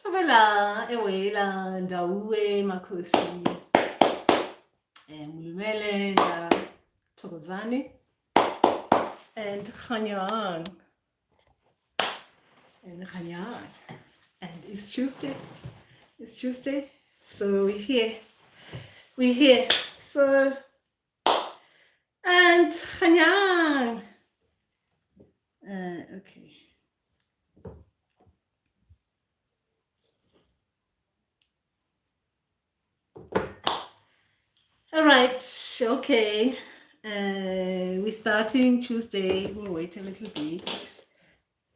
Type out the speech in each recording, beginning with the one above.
Thobela ewela Mandawe makhosi Mulumele Thokozani and Khanyang and it's Tuesday. So we're here so and Khanyang okay. All right, okay. We're starting Tuesday. We'll wait a little bit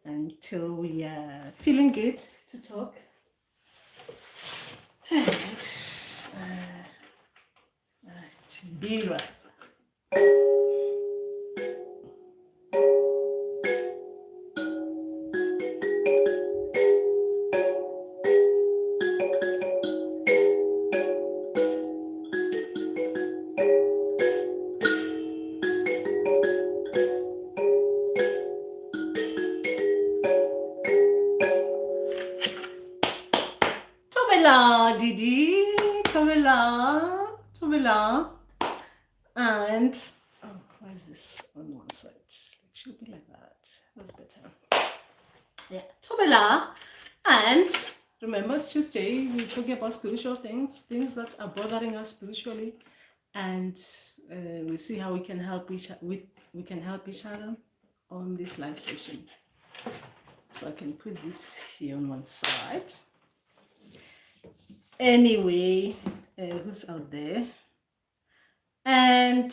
until we are feeling good to talk. Mbira. Didi, Thobela, and why is this on one side? It should be like that. That's better. Yeah, Thobela, and remember, it's Tuesday. We're talking about spiritual things that are bothering us spiritually, and we see how we can help each other on this live session. So I can put this here on one side. Anyway, who's out there? And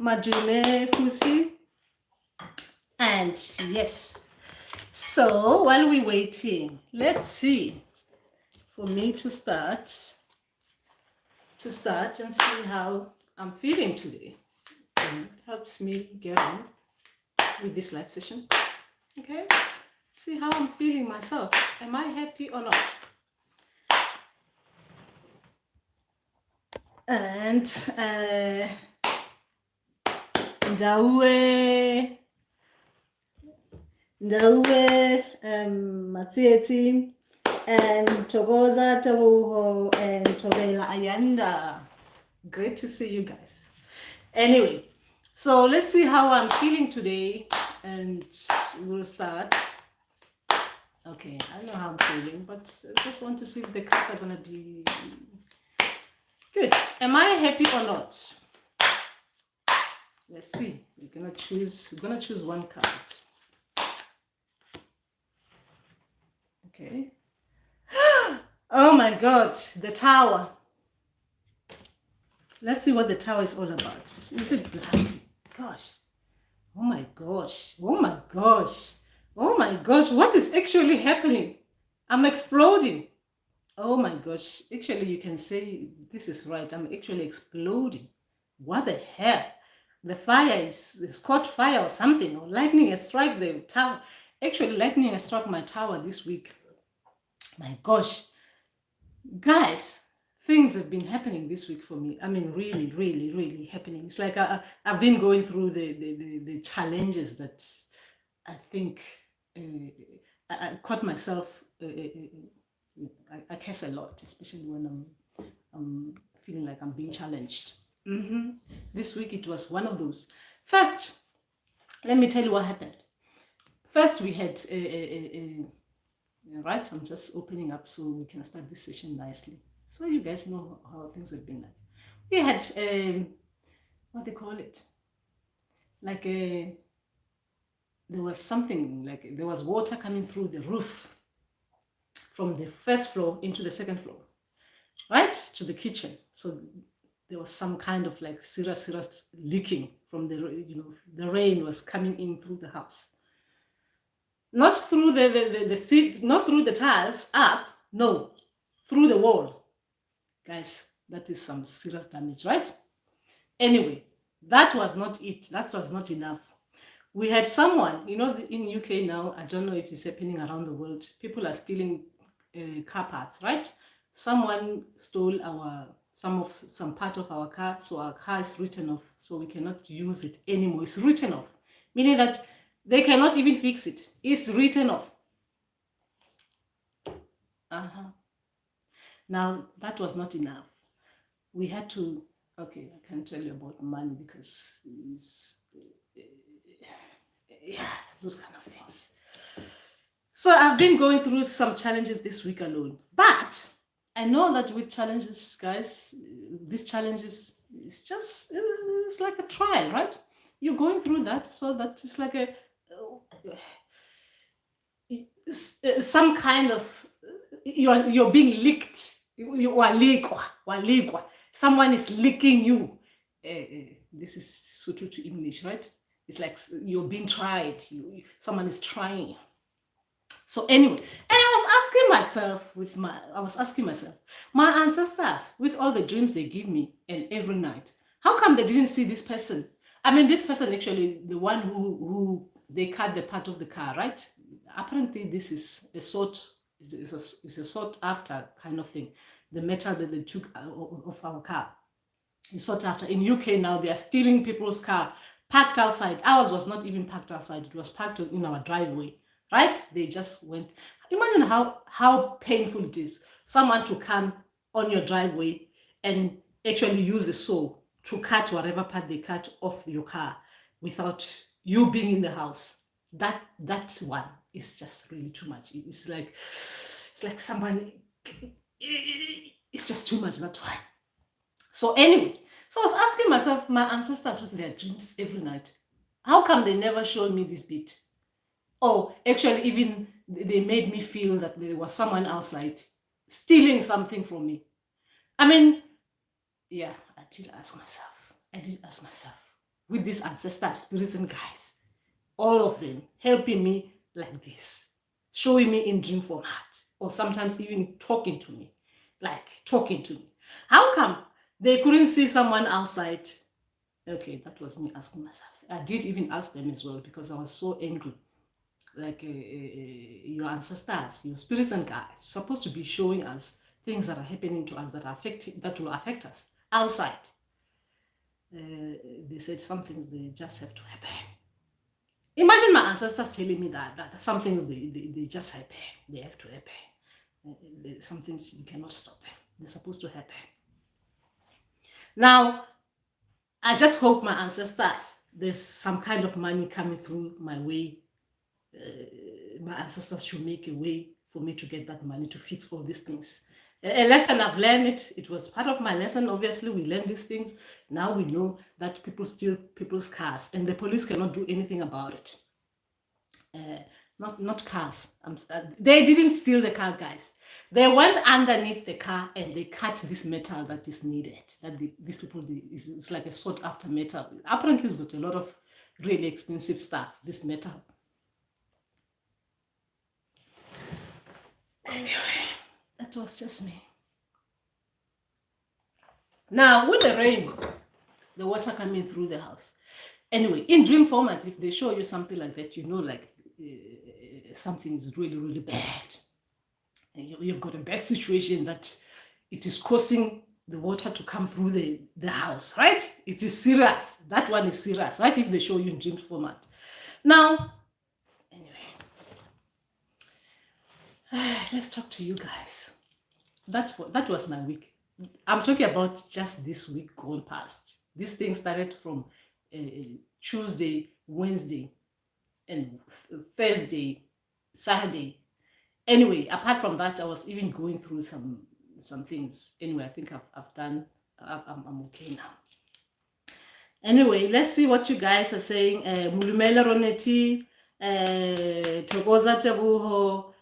Majule Fusi. And yes. So while we're waiting, let's see. For me to start and see how I'm feeling today. And it helps me get on with this live session. Okay? See how I'm feeling myself. Am I happy or not? And Mandawe, Matsieti, and Togoza, Tabuho, and Thobela Ayanda. Great to see you guys. Anyway, so let's see how I'm feeling today, and we'll start. Okay, I know how I'm feeling, but I just want to see if the cards are gonna be good. Am I happy or not? Let's see. We're gonna choose one card. Okay. Oh my God, the Tower. Let's see what the Tower is all about. Is it blessing? Gosh. Oh my gosh. What is actually happening? I'm exploding. Oh my gosh. Actually, you can say this is right. I'm actually exploding. What the hell? The fire is caught fire or something. Or lightning has struck the tower. Actually, lightning has struck my tower this week. My gosh. Guys, things have been happening this week for me. I mean, really happening. It's like I've been going through the challenges that I think I caught myself. I curse a lot, especially when I'm feeling like I'm being challenged. This week it was one of those. First, let me tell you what happened. First, we had right. I'm just opening up so we can start this session nicely. So you guys know how things have been like. We had what they call it, like there was something like there was water coming through the roof from the first floor into the second floor, right to the kitchen. So there was some kind of like serious leaking from the rain was coming in through the house, not through the seat, not through the tiles up, no, through the wall. Guys, that is some serious damage, right? Anyway, that was not it. That was not enough. We had someone, in UK now, I don't know if it's happening around the world, people are stealing car parts, right? Someone stole some part of our car, so our car is written off, so we cannot use it anymore. It's written off, meaning that they cannot even fix it. It's written off. Now, that was not enough. We had to, okay, I can't tell you about money because it's, yeah, those kind of things. So I've been going through some challenges this week alone. But I know that with challenges, guys, these challenges, it's like a trial, right? You're going through that so that it's like some kind of, you're being licked. You are lickwa. Someone is licking you. This is Sotho to English, right? It's like you're being tried. Someone is trying. So anyway, and I was asking myself, my ancestors, with all the dreams they give me and every night, how come they didn't see this person? I mean, this person actually, the one who they cut the part of the car, right? Apparently, this is a sought after kind of thing. The metal that they took of our car is sought after. In UK now, they are stealing people's car parked outside. Ours was not even parked outside; it was parked in our driveway. Right? They just went. Imagine how painful it is. Someone to come on your driveway and actually use a saw to cut whatever part they cut off your car without you being in the house. That one is just really too much. It's like someone. It's just too much. That's why. So anyway, so I was asking myself, my ancestors with their dreams every night, how come they never showed me this bit? Oh, actually, even they made me feel that there was someone outside stealing something from me. I mean, yeah, I did ask myself, with these ancestor spirits and guides, all of them helping me like this, showing me in dream format, or sometimes even talking to me. How come they couldn't see someone outside? Okay, that was me asking myself. I did even ask them as well because I was so angry. Like your ancestors, your spirits and guides, supposed to be showing us things that are happening to us that will affect us outside. They said some things they just have to happen. Imagine my ancestors telling me that some things they just happen. They have to happen. Some things you cannot stop them. They're supposed to happen. Now, I just hope my ancestors, there's some kind of money coming through my way. My ancestors should make a way for me to get that money to fix all these things. A lesson I've learned it was part of my lesson. Obviously, we learn these things. Now we know that people steal people's cars and the police cannot do anything about it. Not cars. They didn't steal the car, guys. They went underneath the car and they cut this metal that is needed. That these people, it's like a sought after metal. Apparently, it's got a lot of really expensive stuff, this metal. Anyway, that was just me. Now, with the rain, the water coming through the house. Anyway, in dream format, if they show you something like that, you know, like something is really, really bad. You've got a bad situation that it is causing the water to come through the house, right? It is serious. That one is serious, right? If they show you in dream format. Now, let's talk to you guys. That was my week. I'm talking about just this week gone past. This thing started from Tuesday, Wednesday, and Thursday, Saturday. Anyway, apart from that, I was even going through some things. Anyway, I think I've done. I'm okay now. Anyway, let's see what you guys are saying. Mulumela Roneti, Togoza Tabuho.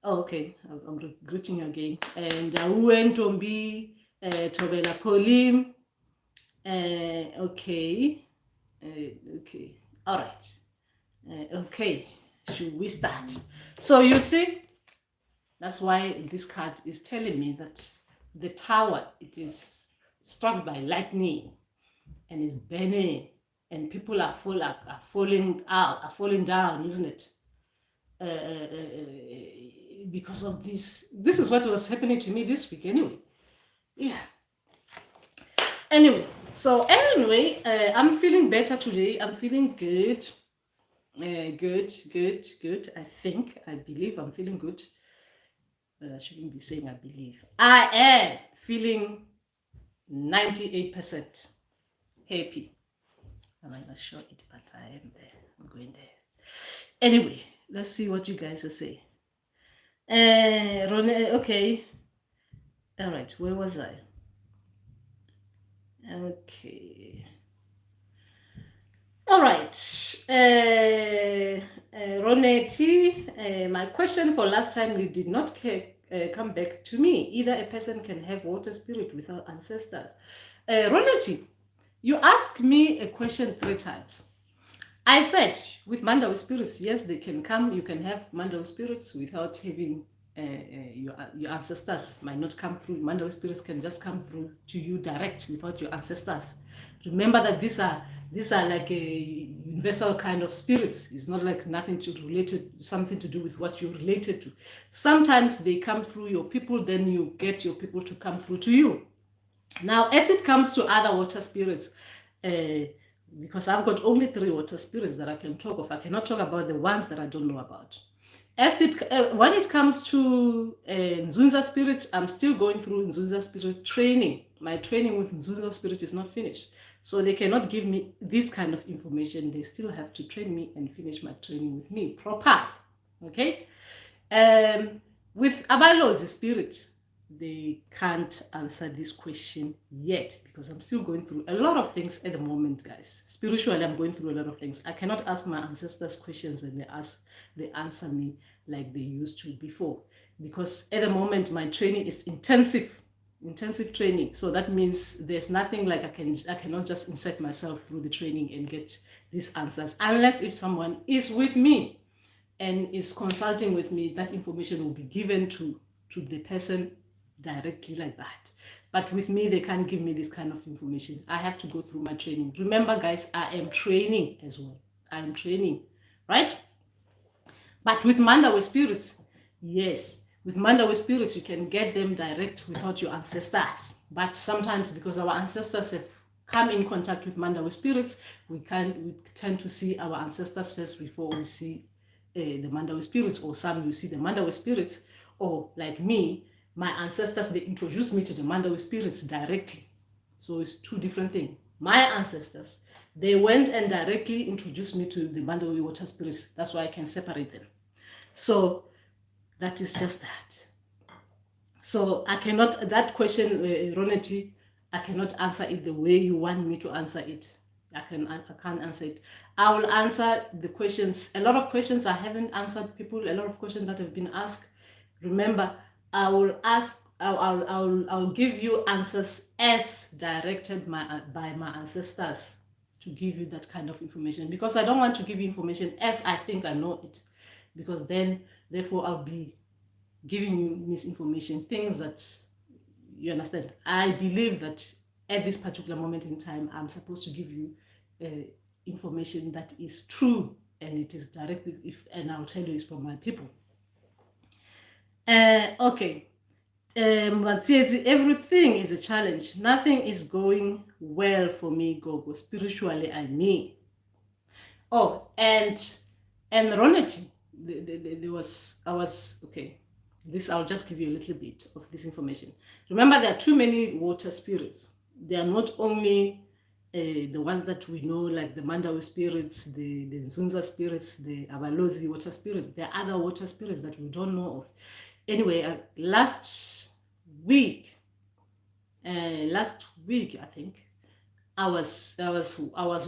Oh, okay, I'm greeting you again. And Uwen Tombi, Tobela Polim. Okay. Okay. All right. Okay. Should we start? So you see, that's why this card is telling me that the tower, it is struck by lightning and is burning, and people are falling down, isn't it? Because of this is what was happening to me this week anyway. Yeah. Anyway, I'm feeling better today. I'm feeling good. Good. I believe I'm feeling good. I shouldn't be saying I believe. I am feeling 98% happy. I might not show it, but I am there. I'm going there. Anyway, let's see what you guys are saying. Okay. All right, where was I? Okay. All right. Ronetti, my question for last time, you did not come back to me. Either a person can have water spirit without ancestors. Ronetti, you asked me a question 3 times. I said, with Mandawe spirits, yes, they can come. You can have Mandawe spirits without having your ancestors might not come through. Mandawe spirits can just come through to you direct without your ancestors. Remember that these are like a universal kind of spirits. It's not like something to do with what you're related to. Sometimes they come through your people, then you get your people to come through to you. Now, as it comes to other water spirits, because I've got only 3 water spirits that I can talk of. I cannot talk about the ones that I don't know about. When it comes to Nzunza spirit, I'm still going through Nzunza spirit training. My training with Nzunza spirit is not finished. So they cannot give me this kind of information. They still have to train me and finish my training with me properly. Okay? With Abalozi spirit, they can't answer this question yet because I'm still going through a lot of things at the moment, guys. Spiritually, I'm going through a lot of things. I cannot ask my ancestors questions and they answer me like they used to before, because at the moment my training is intensive training. So that means there's nothing like I cannot just insert myself through the training and get these answers, unless if someone is with me and is consulting with me. That information will be given to the person directly like that. But with me, they can't give me this kind of information. I have to go through my training. Remember, guys, I am training as well. I am training, right? But with Mandawe spirits, yes, with Mandawe spirits, you can get them direct without your ancestors. But sometimes, because our ancestors have come in contact with Mandawe spirits, we tend to see our ancestors first before we see the Mandawe spirits, or some you see the Mandawe spirits, or like me, my ancestors, they introduced me to the Mandawe spirits directly. So it's 2 different things. My ancestors, they went and directly introduced me to the Mandawe water spirits. That's why I can separate them. So that is just that. So I cannot, that question, Roneti, I cannot answer it the way you want me to answer it. I can't answer it. I will answer the questions. A lot of questions I haven't answered people, a lot of questions that have been asked. Remember, I will ask, I'll give you answers as directed by my ancestors to give you that kind of information, because I don't want to give you information as I think I know it, because then, therefore, I'll be giving you misinformation, things that, you understand. I believe that at this particular moment in time, I'm supposed to give you information that is true, and it is directly, and I'll tell you it's from my people. Okay. Everything is a challenge. Nothing is going well for me, Gogo. Spiritually, I mean. Oh, and Roneti, okay. This, I'll just give you a little bit of this information. Remember, there are too many water spirits. They are not only the ones that we know, like the Mandawe spirits, the Nzunza spirits, the Abalozi water spirits. There are other water spirits that we don't know of. Anyway, last week, I think, I was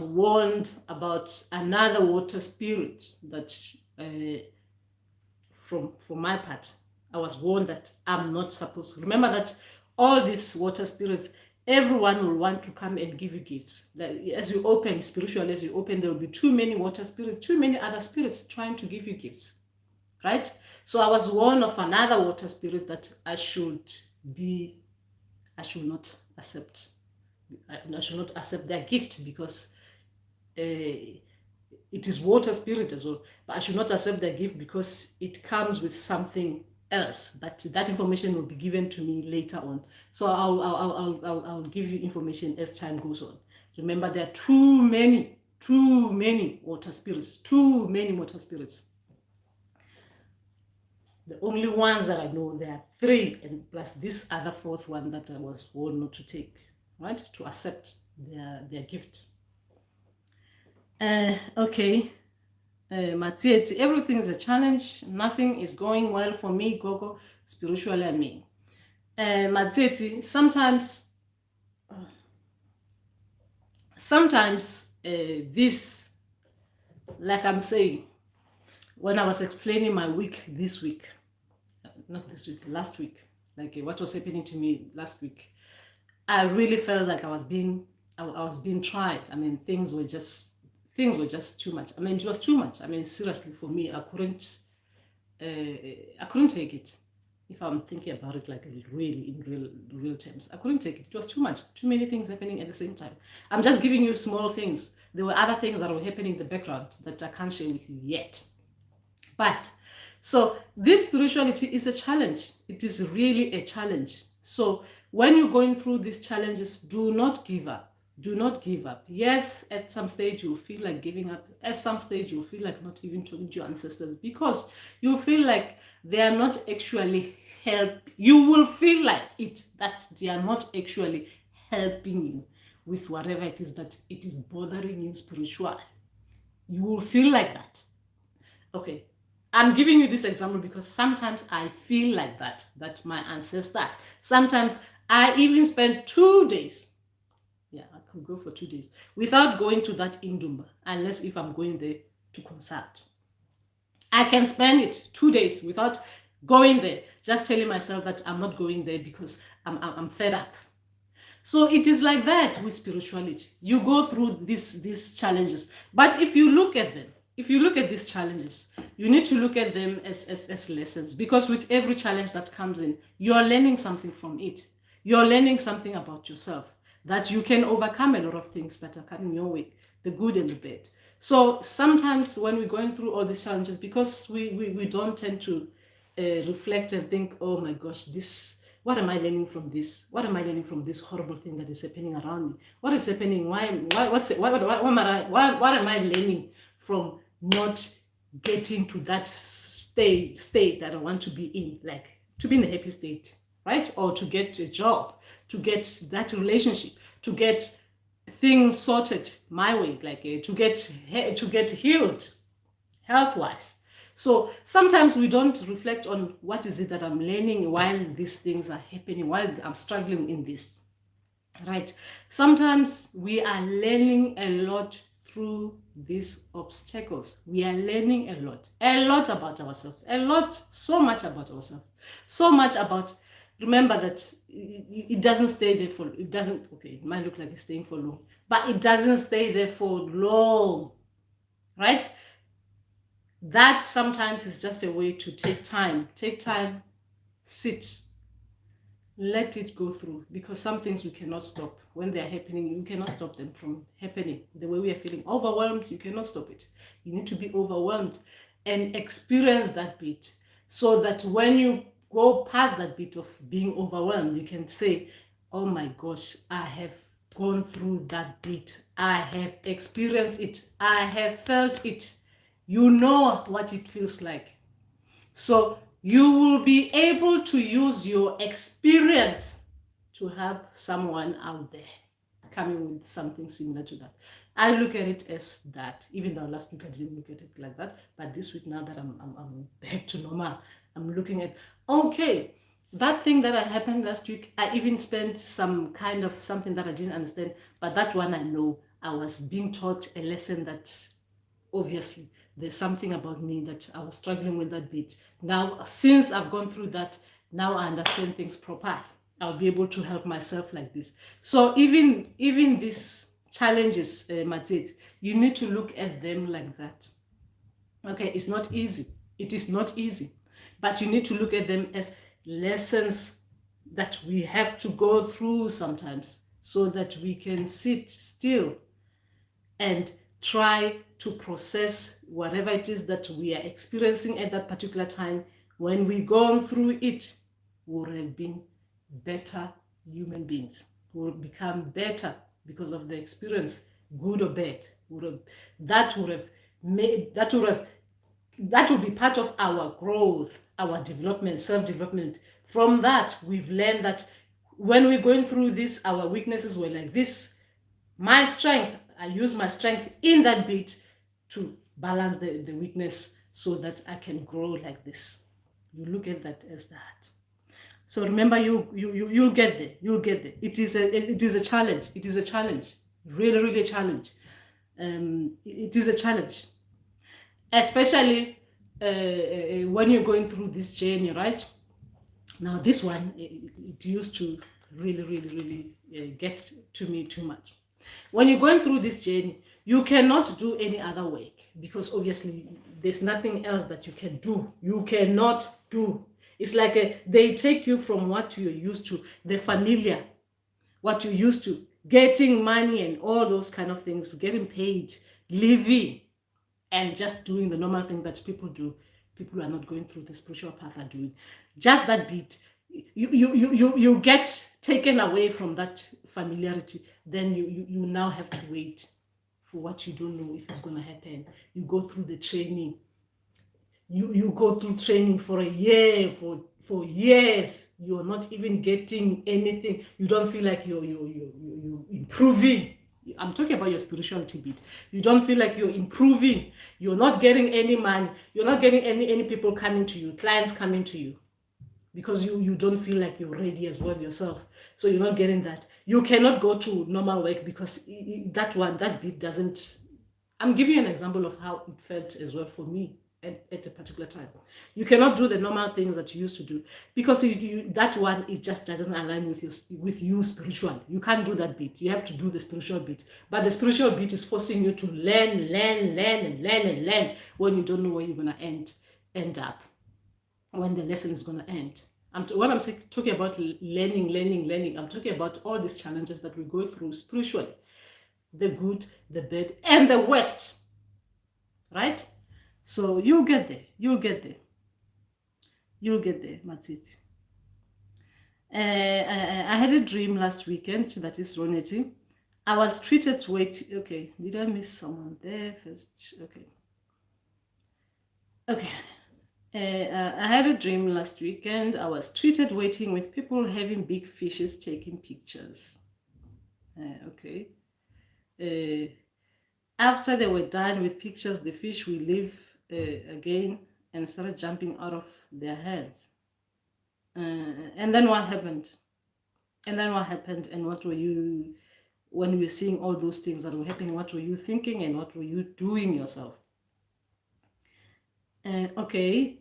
warned about another water spirit that, from my part, I was warned that I'm not supposed to. Remember that all these water spirits, everyone will want to come and give you gifts. As you open, spiritually, as you open, there will be too many water spirits, too many other spirits trying to give you gifts. Right? So I was warned of another water spirit that I should not accept their gift, because it is water spirit as well. But I should not accept their gift because it comes with something else. But that information will be given to me later on. So I'll give you information as time goes on. Remember, there are too many water spirits. Too many water spirits. The only ones that I know, there are 3, and plus this other 4th one that I was warned not to take, right? To accept their gift. Okay. Matsietsi, everything is a challenge. Nothing is going well for me, Gogo, spiritually, I mean. Matsietsi, sometimes this, like I'm saying, when I was explaining my week this week, not this week, last week, like what was happening to me last week, I really felt like I was being tried. I mean, things were just too much. I mean, it was too much. I mean, seriously, for me, I couldn't take it. If I'm thinking about it like really in real terms, I couldn't take it. It was too much. Too many things happening at the same time. I'm just giving you small things. There were other things that were happening in the background that I can't share with you yet. But so this spirituality is a challenge. It is really a challenge. So when you're going through these challenges, do not give up. Do not give up. Yes, at some stage you'll feel like giving up. At some stage you'll feel like not even talking to your ancestors, because you feel like they are not actually you will feel like that they are not actually helping you with whatever it is that it is bothering you spiritually. You will feel like that. Okay, I'm giving you this example because sometimes I feel like that my ancestors, sometimes I even spend 2 days, I could go for 2 days without going to that Indumba, unless if I'm going there to consult. I can spend it 2 days without going there, just telling myself that I'm not going there because I'm fed up. So it is like that with spirituality. You go through these challenges, but if you look at these challenges, you need to look at them as lessons, because with every challenge that comes in, you're learning something from it. You're learning something about yourself, that you can overcome a lot of things that are coming your way, the good and the bad. So sometimes when we're going through all these challenges, because we don't tend to reflect and think, oh my gosh, what am I learning from this? What am I learning from this horrible thing that is happening around me? What is happening? What am I learning from not getting to that state that I want to be in, like to be in a happy state, right? Or to get a job, to get that relationship, to get things sorted my way, like to get healed health-wise. So sometimes we don't reflect on what is it that I'm learning while these things are happening, while I'm struggling in this, right? Sometimes we are learning a lot through these obstacles. We are learning a lot about ourselves, so much about ourselves, so much about, remember that it doesn't stay there for, it might look like it's staying for long, but it doesn't stay there for long, right? That sometimes is just a way to take time, sit, let it go through, because some things we cannot stop. When they are happening, you cannot stop them from happening. The way we are feeling overwhelmed, you cannot stop it. You need to be overwhelmed and experience that bit, so that when you go past that bit of being overwhelmed, you can say, oh my gosh, I have gone through that bit. I have experienced it. I have felt it. You know what it feels like. So you will be able to use your experience to help someone out there coming with something similar to that. I look at it as that, even though last week I didn't look at it like that, but this week, now that I'm back to normal, I'm looking at, okay, that thing that happened last week, I even spent some kind of something that I didn't understand, but that one I know, I was being taught a lesson that obviously there's something about me that I was struggling with that bit. Now, since I've gone through that, now I understand things proper. I'll be able to help myself like this. So even these challenges, Matzit, you need to look at them like that. Okay, it's not easy. It is not easy. But you need to look at them as lessons that we have to go through sometimes, so that we can sit still and try to process whatever it is that we are experiencing at that particular time. When we've gone through it, we would have been better human beings. We would become better because of the experience, good or bad. That would have that will be part of our growth, our development, self-development. From that, we've learned that when we're going through this, our weaknesses were like this. My strength, I use my strength in that bit to balance the weakness so that I can grow like this. You look at that as that. So remember, you'll get there. You'll get there. It is a challenge. It is a challenge. Really, really a challenge. It is a challenge, especially when you're going through this journey, right? Now, this one, it used to really, really, really get to me too much. When you're going through this journey, you cannot do any other work because obviously there's nothing else that you can do. You cannot do. It's like they take you from what you're used to, the familiar, what you're used to, getting money and all those kind of things, getting paid, living, and just doing the normal thing that people do. People who are not going through the spiritual path are doing. Just that bit, you get taken away from that familiarity. Then you now have to wait for what you don't know if it's going to happen. You go through the training. You go through training for a year, for years. You're not even getting anything. You don't feel like you're improving. I'm talking about your spirituality bit. You don't feel like you're improving. You're not getting any money. You're not getting any people coming to you, clients coming to you, because you don't feel like you're ready as well yourself. So you're not getting that. You cannot go to normal work because that bit doesn't. I'm giving you an example of how it felt as well for me at a particular time. You cannot do the normal things that you used to do because that one, it just doesn't align with you spiritual. You can't do that bit. You have to do the spiritual bit. But the spiritual bit is forcing you to learn when you don't know where you're going to end up, when the lesson is going to end. When I'm talking about learning, I'm talking about all these challenges that we go through spiritually, the good, the bad, and the worst, right? So you'll get there. That's it. I had a dream last weekend, that is Roneti. I was treated okay, did I miss someone there first? Okay. I had a dream last weekend. I was treated waiting with people having big fishes taking pictures. Okay. After they were done with pictures, the fish will leave again and started jumping out of their hands. And then what happened? And what were you, when you were seeing all those things that were happening, what were you thinking and what were you doing yourself? Okay.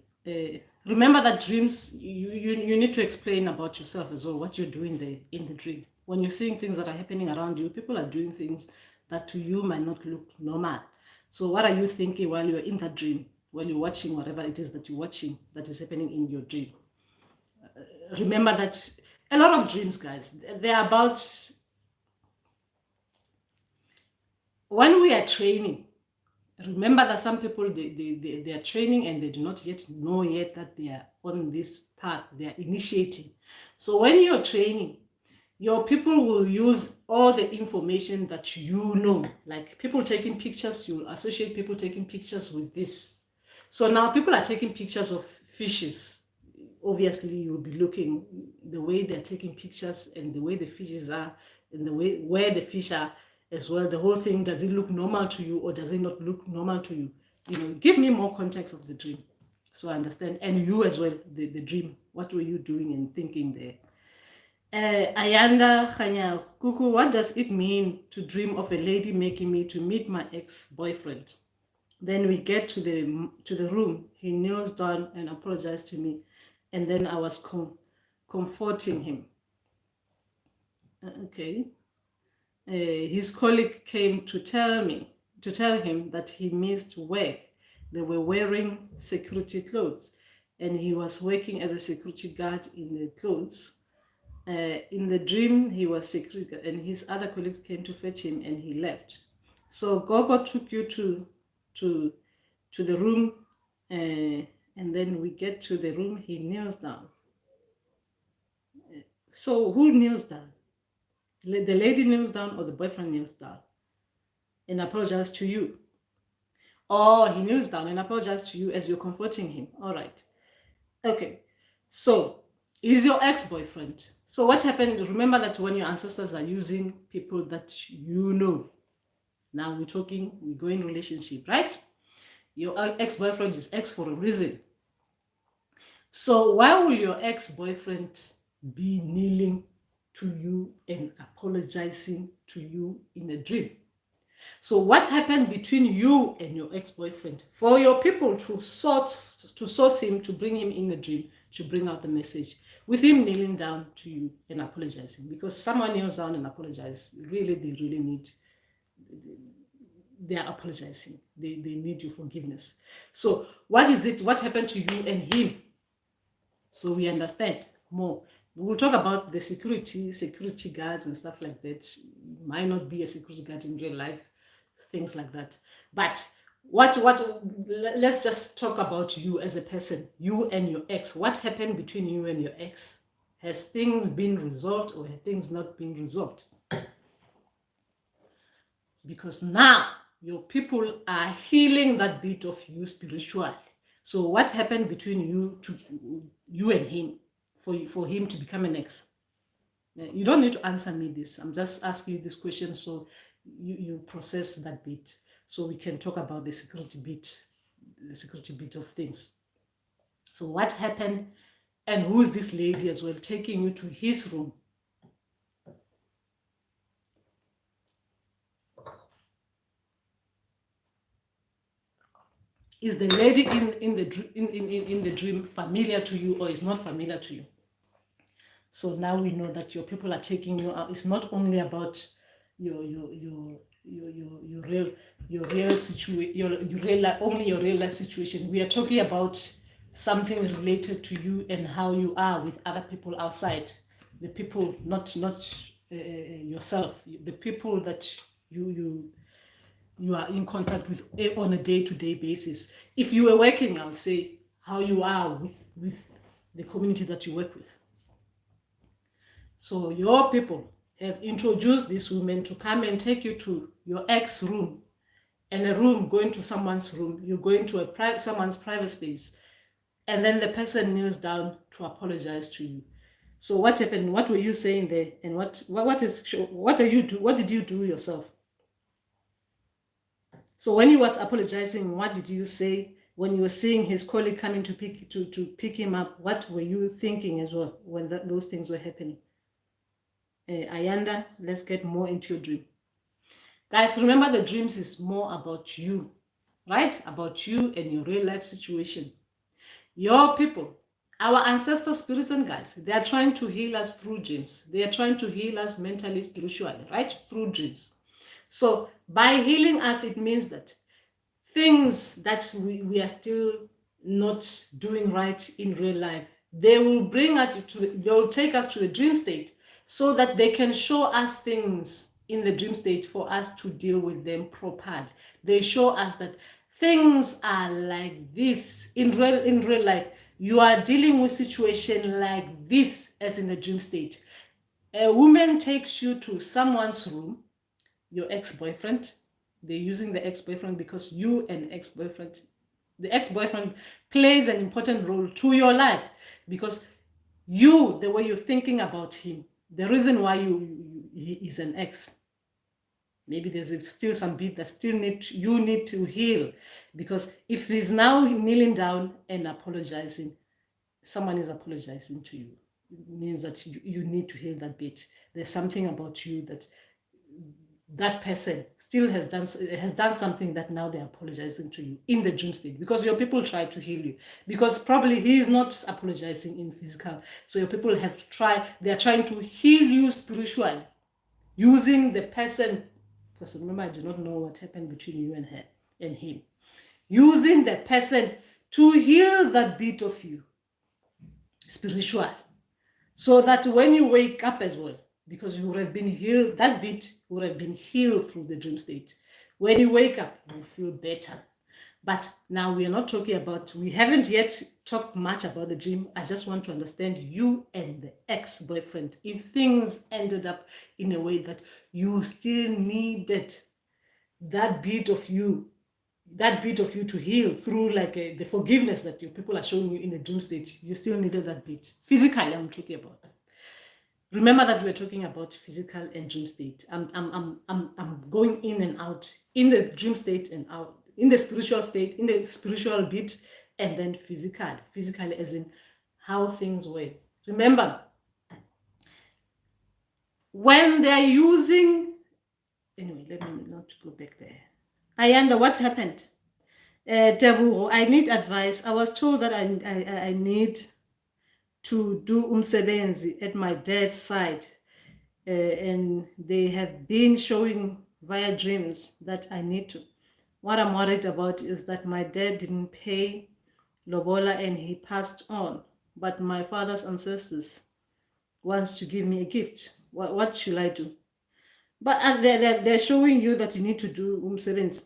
Remember that dreams, you need to explain about yourself as well, what you're doing there in the dream. When you're seeing things that are happening around you, people are doing things that to you might not look normal. So what are you thinking while you're in that dream, while you're watching whatever it is that you're watching that is happening in your dream? Remember that a lot of dreams, guys, they're about, when we are training, remember that some people, they are training and they do not yet know yet that they are on this path, they are initiating. So when you're training, your people will use all the information that you know, like people taking pictures, you'll associate people taking pictures with this. So now people are taking pictures of fishes. Obviously, you'll be looking the way they're taking pictures and the way the fishes are and the way where the fish are as well. The whole thing, does it look normal to you or does it not look normal to you? Give me more context of the dream so I understand. And you as well, the dream. What were you doing and thinking there? Ayanda Khanya Kuku, what does it mean to dream of a lady making me to meet my ex-boyfriend? Then we get to the room. He kneels down and apologized to me. And then I was comforting him. Okay. His colleague came to tell him that he missed work. They were wearing security clothes and he was working as a security guard in the clothes. In the dream, he was security guard and his other colleague came to fetch him and he left. So Gogo took you to the room and then we get to the room, he kneels down. So who kneels down? The lady kneels down or the boyfriend kneels down and apologizes to you. Or he kneels down and apologizes to you as you're comforting him. All right. Okay. So he's your ex-boyfriend. So what happened? Remember that when your ancestors are using people that you know, now we're talking, we go in relationship, right? Your ex-boyfriend is ex for a reason. So why will your ex-boyfriend be kneeling to you and apologizing to you in a dream? So what happened between you and your ex-boyfriend for your people to source him, to bring him in the dream, to bring out the message, with him kneeling down to you and apologizing? Because someone kneels down and apologizes, really, they really need, they are apologizing. They need your forgiveness. So what is it? What happened to you and him? So we understand more. We'll talk about the security guards and stuff like that. You might not be a security guard in real life, things like that. But let's just talk about you as a person, you and your ex. What happened between you and your ex? Has things been resolved or have things not been resolved? Because now your people are healing that bit of you spiritually. So what happened between you and him for him to become an ex? You don't need to answer me this. I'm just asking you this question so you process that bit, so we can talk about the security bit of things. So what happened, and who's this lady as well taking you to his room? Is the lady in the dream familiar to you or is not familiar to you? So now we know that your people are taking you out. It's not only about your real situation, your real life situation. We are talking about something related to you and how you are with other people outside. The people, not yourself. The people that you are in contact with on a day-to-day basis. If you were working, I would say how you are with the community that you work with. So your people have introduced this woman to come and take you to your ex room, and a room, going to someone's room, you're going to someone's private space, and then the person kneels down to apologize to you. So what happened? What were you saying there? And what did you do yourself? So when he was apologizing, what did you say? When you were seeing his colleague coming to pick him up, what were you thinking as well when those things were happening? Ayanda, let's get more into your dream. Guys, remember the dreams is more about you, right? About you and your real life situation. Your people, our ancestor spirits and guys, they are trying to heal us through dreams. They are trying to heal us mentally, spiritually, right? Through dreams. So by healing us, it means that things that we are still not doing right in real life, they will they will take us to the dream state so that they can show us things in the dream state for us to deal with them properly. They show us that things are like this in real life. You are dealing with situation like this as in the dream state. A woman takes you to someone's room, your ex-boyfriend. They're using the ex-boyfriend because you and the ex-boyfriend plays an important role to your life, because the way you're thinking about him, the reason why he is an ex, maybe there's still some bit that you need to heal, because if he's now kneeling down and apologizing, someone is apologizing to you. It means that you need to heal that bit. There's something about you that person still has done something that now they're apologizing to you in the dream state, because your people try to heal you, because probably he is not apologizing in physical. So your people they're trying to heal you spiritually using the person, because remember, I do not know what happened between you and her and him, using the person to heal that bit of you spiritually, so that when you wake up as well, because you would have been healed, that bit would have been healed through the dream state. When you wake up, you feel better. But now we haven't yet talked much about the dream. I just want to understand you and the ex-boyfriend. If things ended up in a way that you still needed that bit of you that bit of you to heal through like the forgiveness that your people are showing you in the dream state. You still needed that bit. Physically, I'm talking about. Remember that we're talking about physical and dream state. I'm going in and out in the dream state and out in the spiritual state, in the spiritual bit, and then physically as in how things were. Remember, when they're using, anyway, let me not go back there. Ayanda, what happened? Tebu, I need advice. I was told that I need to do umsebenzi at my dad's side, and they have been showing via dreams that I need to. What I'm worried about is that my dad didn't pay Lobola and he passed on, but my father's ancestors wants to give me a gift. What should I do? But they're showing you that you need to do umsebenzi.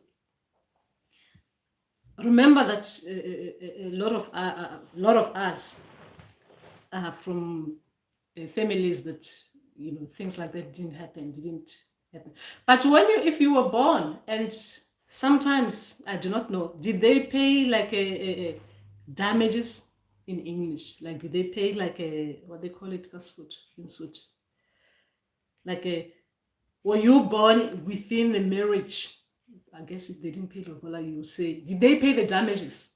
Remember that a lot of us are from families that, you know, things like that didn't happen. But if you were born, and sometimes, I do not know, did they pay like a damages in English? Like, did they pay like a, what they call it, in suit? Like were you born within the marriage? I guess if they didn't pay Lobola, you say, did they pay the damages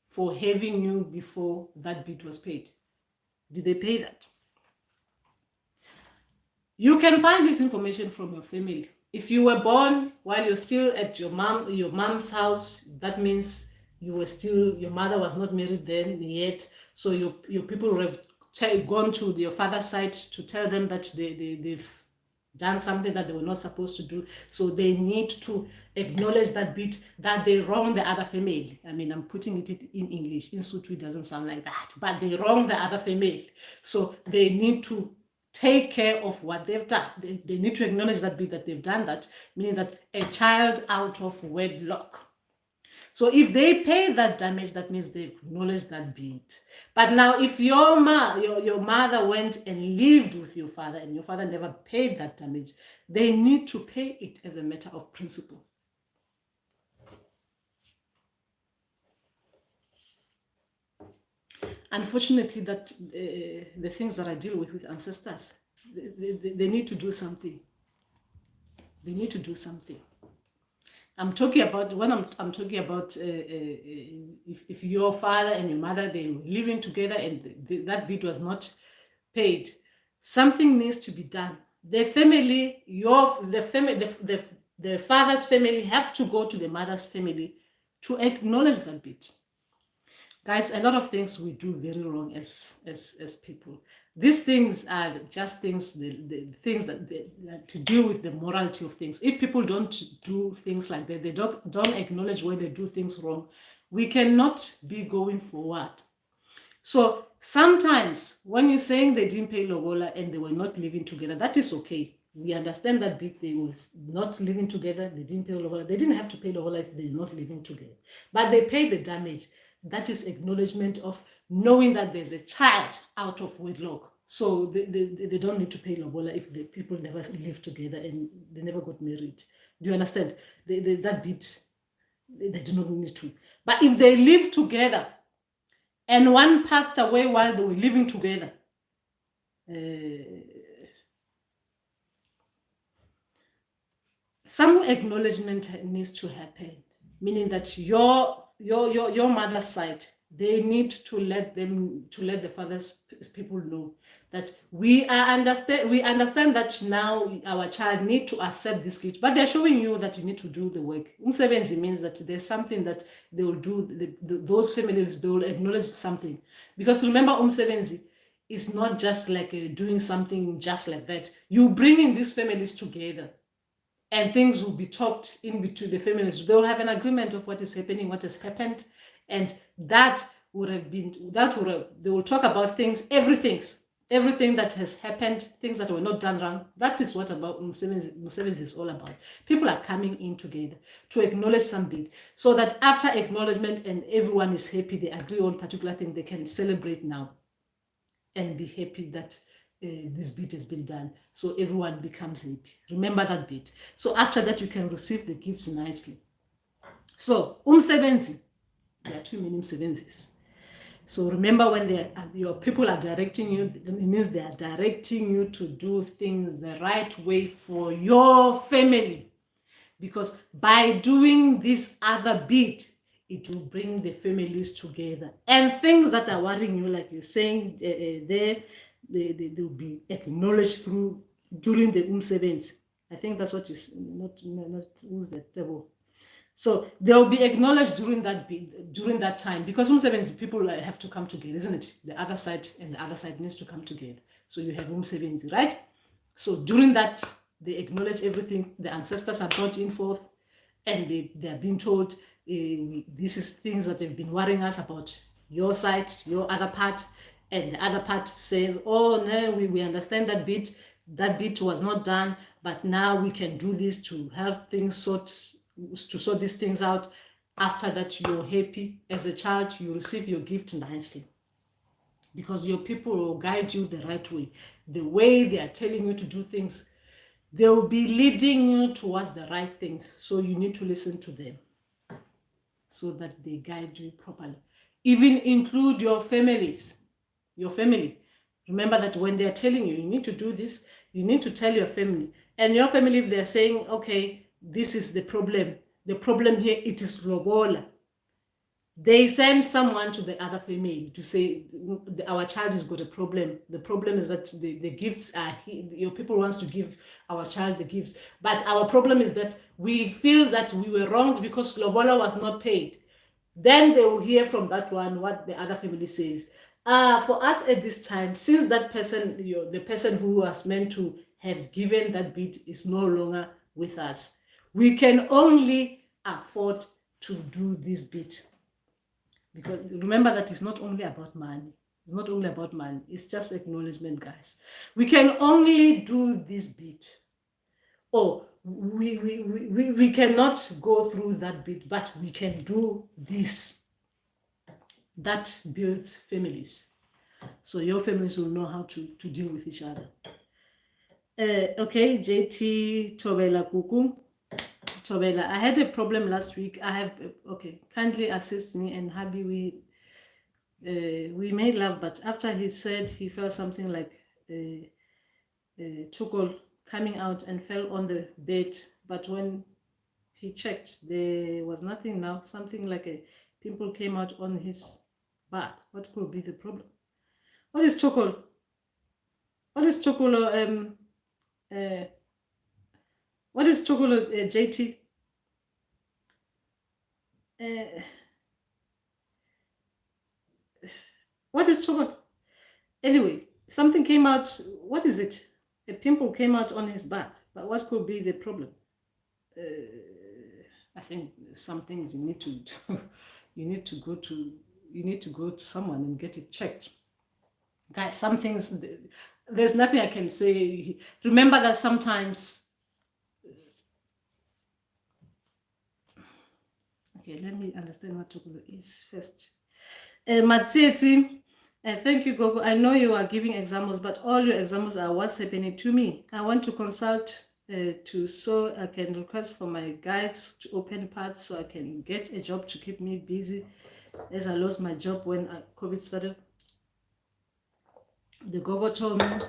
for having you before that bit was paid? Did they pay that? You can find this information from your family. If you were born while you're still at your mom's house, that means your mother was not married then yet. So your people have gone to your father's side to tell them that they've done something that they were not supposed to do. So they need to acknowledge that bit, that they wrong the other family. I mean, I'm putting it in English. In Sotho, it doesn't sound like that, but they wrong the other family. So they need to take care of what they've done. They need to acknowledge that bit, that they've done that, meaning that a child out of wedlock. So if they pay that damage, that means they acknowledge that bit. But now if your mother went and lived with your father and your father never paid that damage, they need to pay it as a matter of principle. Unfortunately, that the things that I deal with ancestors, they need to do something. They need to do something. I'm talking about, when I'm talking about if your father and your mother, they were living together and that bit was not paid, something needs to be done. The family, the father's family have to go to the mother's family to acknowledge that bit. Guys, a lot of things we do very wrong as people. These things are just things, the things that to deal with the morality of things. If people don't do things like that, they don't acknowledge where they do things wrong, we cannot be going forward. So sometimes when you're saying they didn't pay Lobola and they were not living together, that is okay. We understand that bit. They were not living together, they didn't pay Lobola. They didn't have to pay Lobola if they're not living together. But they paid the damage. That is acknowledgement of knowing that there's a child out of wedlock. So they don't need to pay Lobola if the people never lived together and they never got married. Do you understand? That bit, they do not need to. But if they live together and one passed away while they were living together, some acknowledgement needs to happen, meaning that your mother's side, they need to let the father's people know that we understand that now our child need to accept this gift, but they're showing you that you need to do the work. Umsebenzi means that there's something that they will do. Those families, they will acknowledge something, because remember, umsebenzi is not just like doing something just like that. You bringing these families together, and things will be talked in between the families. They will have an agreement of what is happening, what has happened, and they will talk about things, everything that has happened, things that were not done wrong. That is what about Umsebenzi is all about. People are coming in together to acknowledge some bit, so that after acknowledgement and everyone is happy, they agree on particular thing, they can celebrate now and be happy that this bit has been done, so everyone becomes happy. Remember that bit. So after that, you can receive the gifts nicely. So, umsebenzi, there are too many umsebenzis. So remember, when your people are directing you, it means they are directing you to do things the right way for your family. Because by doing this other bit, it will bring the families together. And things that are worrying you, like you're saying there, they'll be acknowledged during the umsebenzi. I think that's what you not who's the table. So they'll be acknowledged during that time, because umsebenzi, people have to come together, isn't it? The other side and the other side needs to come together. So you have umsebenzi, right? So during that, they acknowledge everything. The ancestors are brought in forth, and they are being told, this is things that have been worrying us about your side, your other part. And the other part says, oh no, we understand that bit was not done, but now we can do this to help things sort these things out. After that, you're happy. As a child, you receive your gift nicely, because your people will guide you the right way. The way they are telling you to do things, they will be leading you towards the right things. So you need to listen to them so that they guide you properly. Even include your families, your family. Remember that when they're telling you need to do this, you need to tell your family. And your family, if they're saying, okay, this is the problem here, it is lobola, they send someone to the other family to say, our child has got a problem. The problem is that the gifts are your people wants to give our child the gifts, but our problem is that we feel that we were wronged because lobola was not paid. Then they will hear from that one what the other family says. For us at this time, since that person, the person who was meant to have given that bit is no longer with us, we can only afford to do this bit. Because remember that it's not only about money. It's not only about money. It's just acknowledgement, guys. We can only do this bit. Oh, we cannot go through that bit, but we can do this. That builds families. So your families will know how to deal with each other. Okay, JT Tobela Kuku. Tobela, I had a problem last week. Okay, kindly assist me and Habi. We made love, but after he said he felt something like tukol coming out and fell on the bed, but when he checked, there was nothing now. Something like a pimple came out on his butt. What could be the problem? What is tukol? What is tukol? What is tukol, JT? What is tukol? Anyway, something came out. What is it? A pimple came out on his butt. But what could be the problem? I think some things you need to do. You need to go to someone and get it checked. Guys, some things, there's nothing I can say. Remember that sometimes. Okay, let me understand what tukolo is first. Matsieti, thank you, Gogo. I know you are giving examples, but all your examples are what's happening to me. I want to consult so I can request for my guides to open paths so I can get a job to keep me busy, as I lost my job when COVID started. The Gogo told me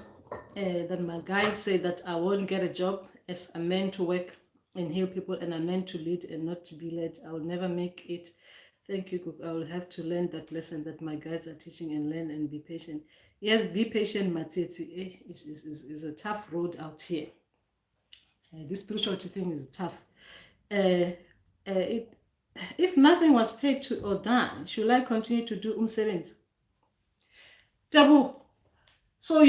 that my guide said that I won't get a job, as I'm meant to work and heal people, and I'm meant to lead and not to be led. I will never make it. Thank you, Gogo. I will have to learn that lesson that my guides are teaching, and learn and be patient. Yes, be patient, Matsietsi. Is a tough road out here. This spirituality thing is tough. If nothing was paid to or done, should I continue to do umsebenzi? Tabu. So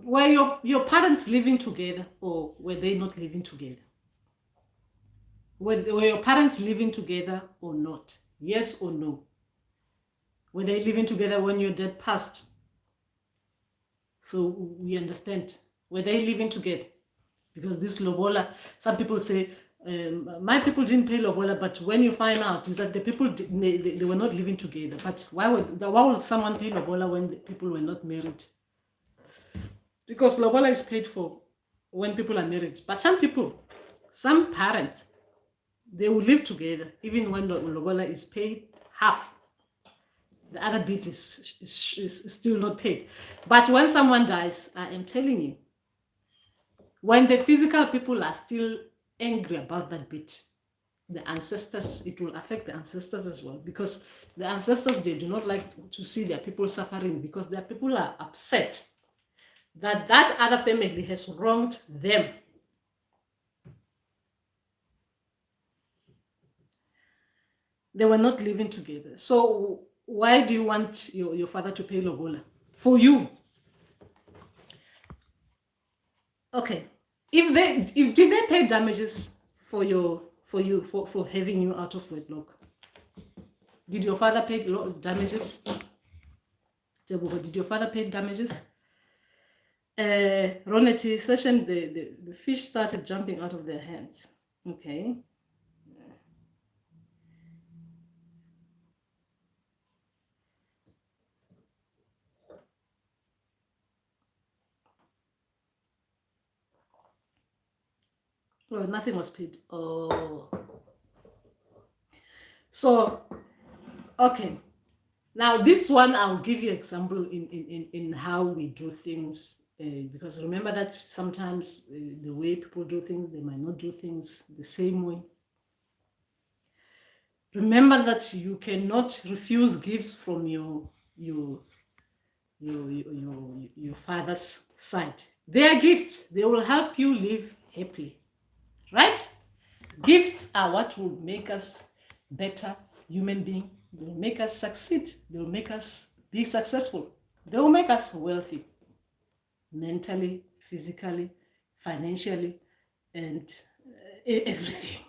were your parents living together, or were they not living together? Were your parents living together or not? Yes or no? Were they living together when your dad passed? So we understand. Were they living together? Because this lobola, some people say, my people didn't pay lobola, but when you find out is that the people, they were not living together. But why would someone pay lobola when the people were not married? Because lobola is paid for when people are married. But some parents, They will live together, even when the Lobola is paid half. The other bit is still not paid. But when someone dies, I am telling you, when the physical people are still angry about that bit, the ancestors, it will affect the ancestors as well, because the ancestors, they do not like to see their people suffering, because their people are upset that that other family has wronged them. They were not living together. So why do you want your father to pay Lobola? For you. Okay. Did they pay damages for you for having you out of wedlock? Did your father pay damages? Did your father pay damages? Roneti session, the fish started jumping out of their hands. Okay. Well, nothing was paid. Oh. So, okay. Now, this one, I'll give you example in how we do things. Because remember that sometimes the way people do things, they might not do things the same way. Remember that you cannot refuse gifts from your father's side. They are gifts. They will help you live happily, right? Gifts are what will make us better human beings. They will make us succeed. They will make us be successful. They will make us wealthy, mentally, physically, financially, and everything.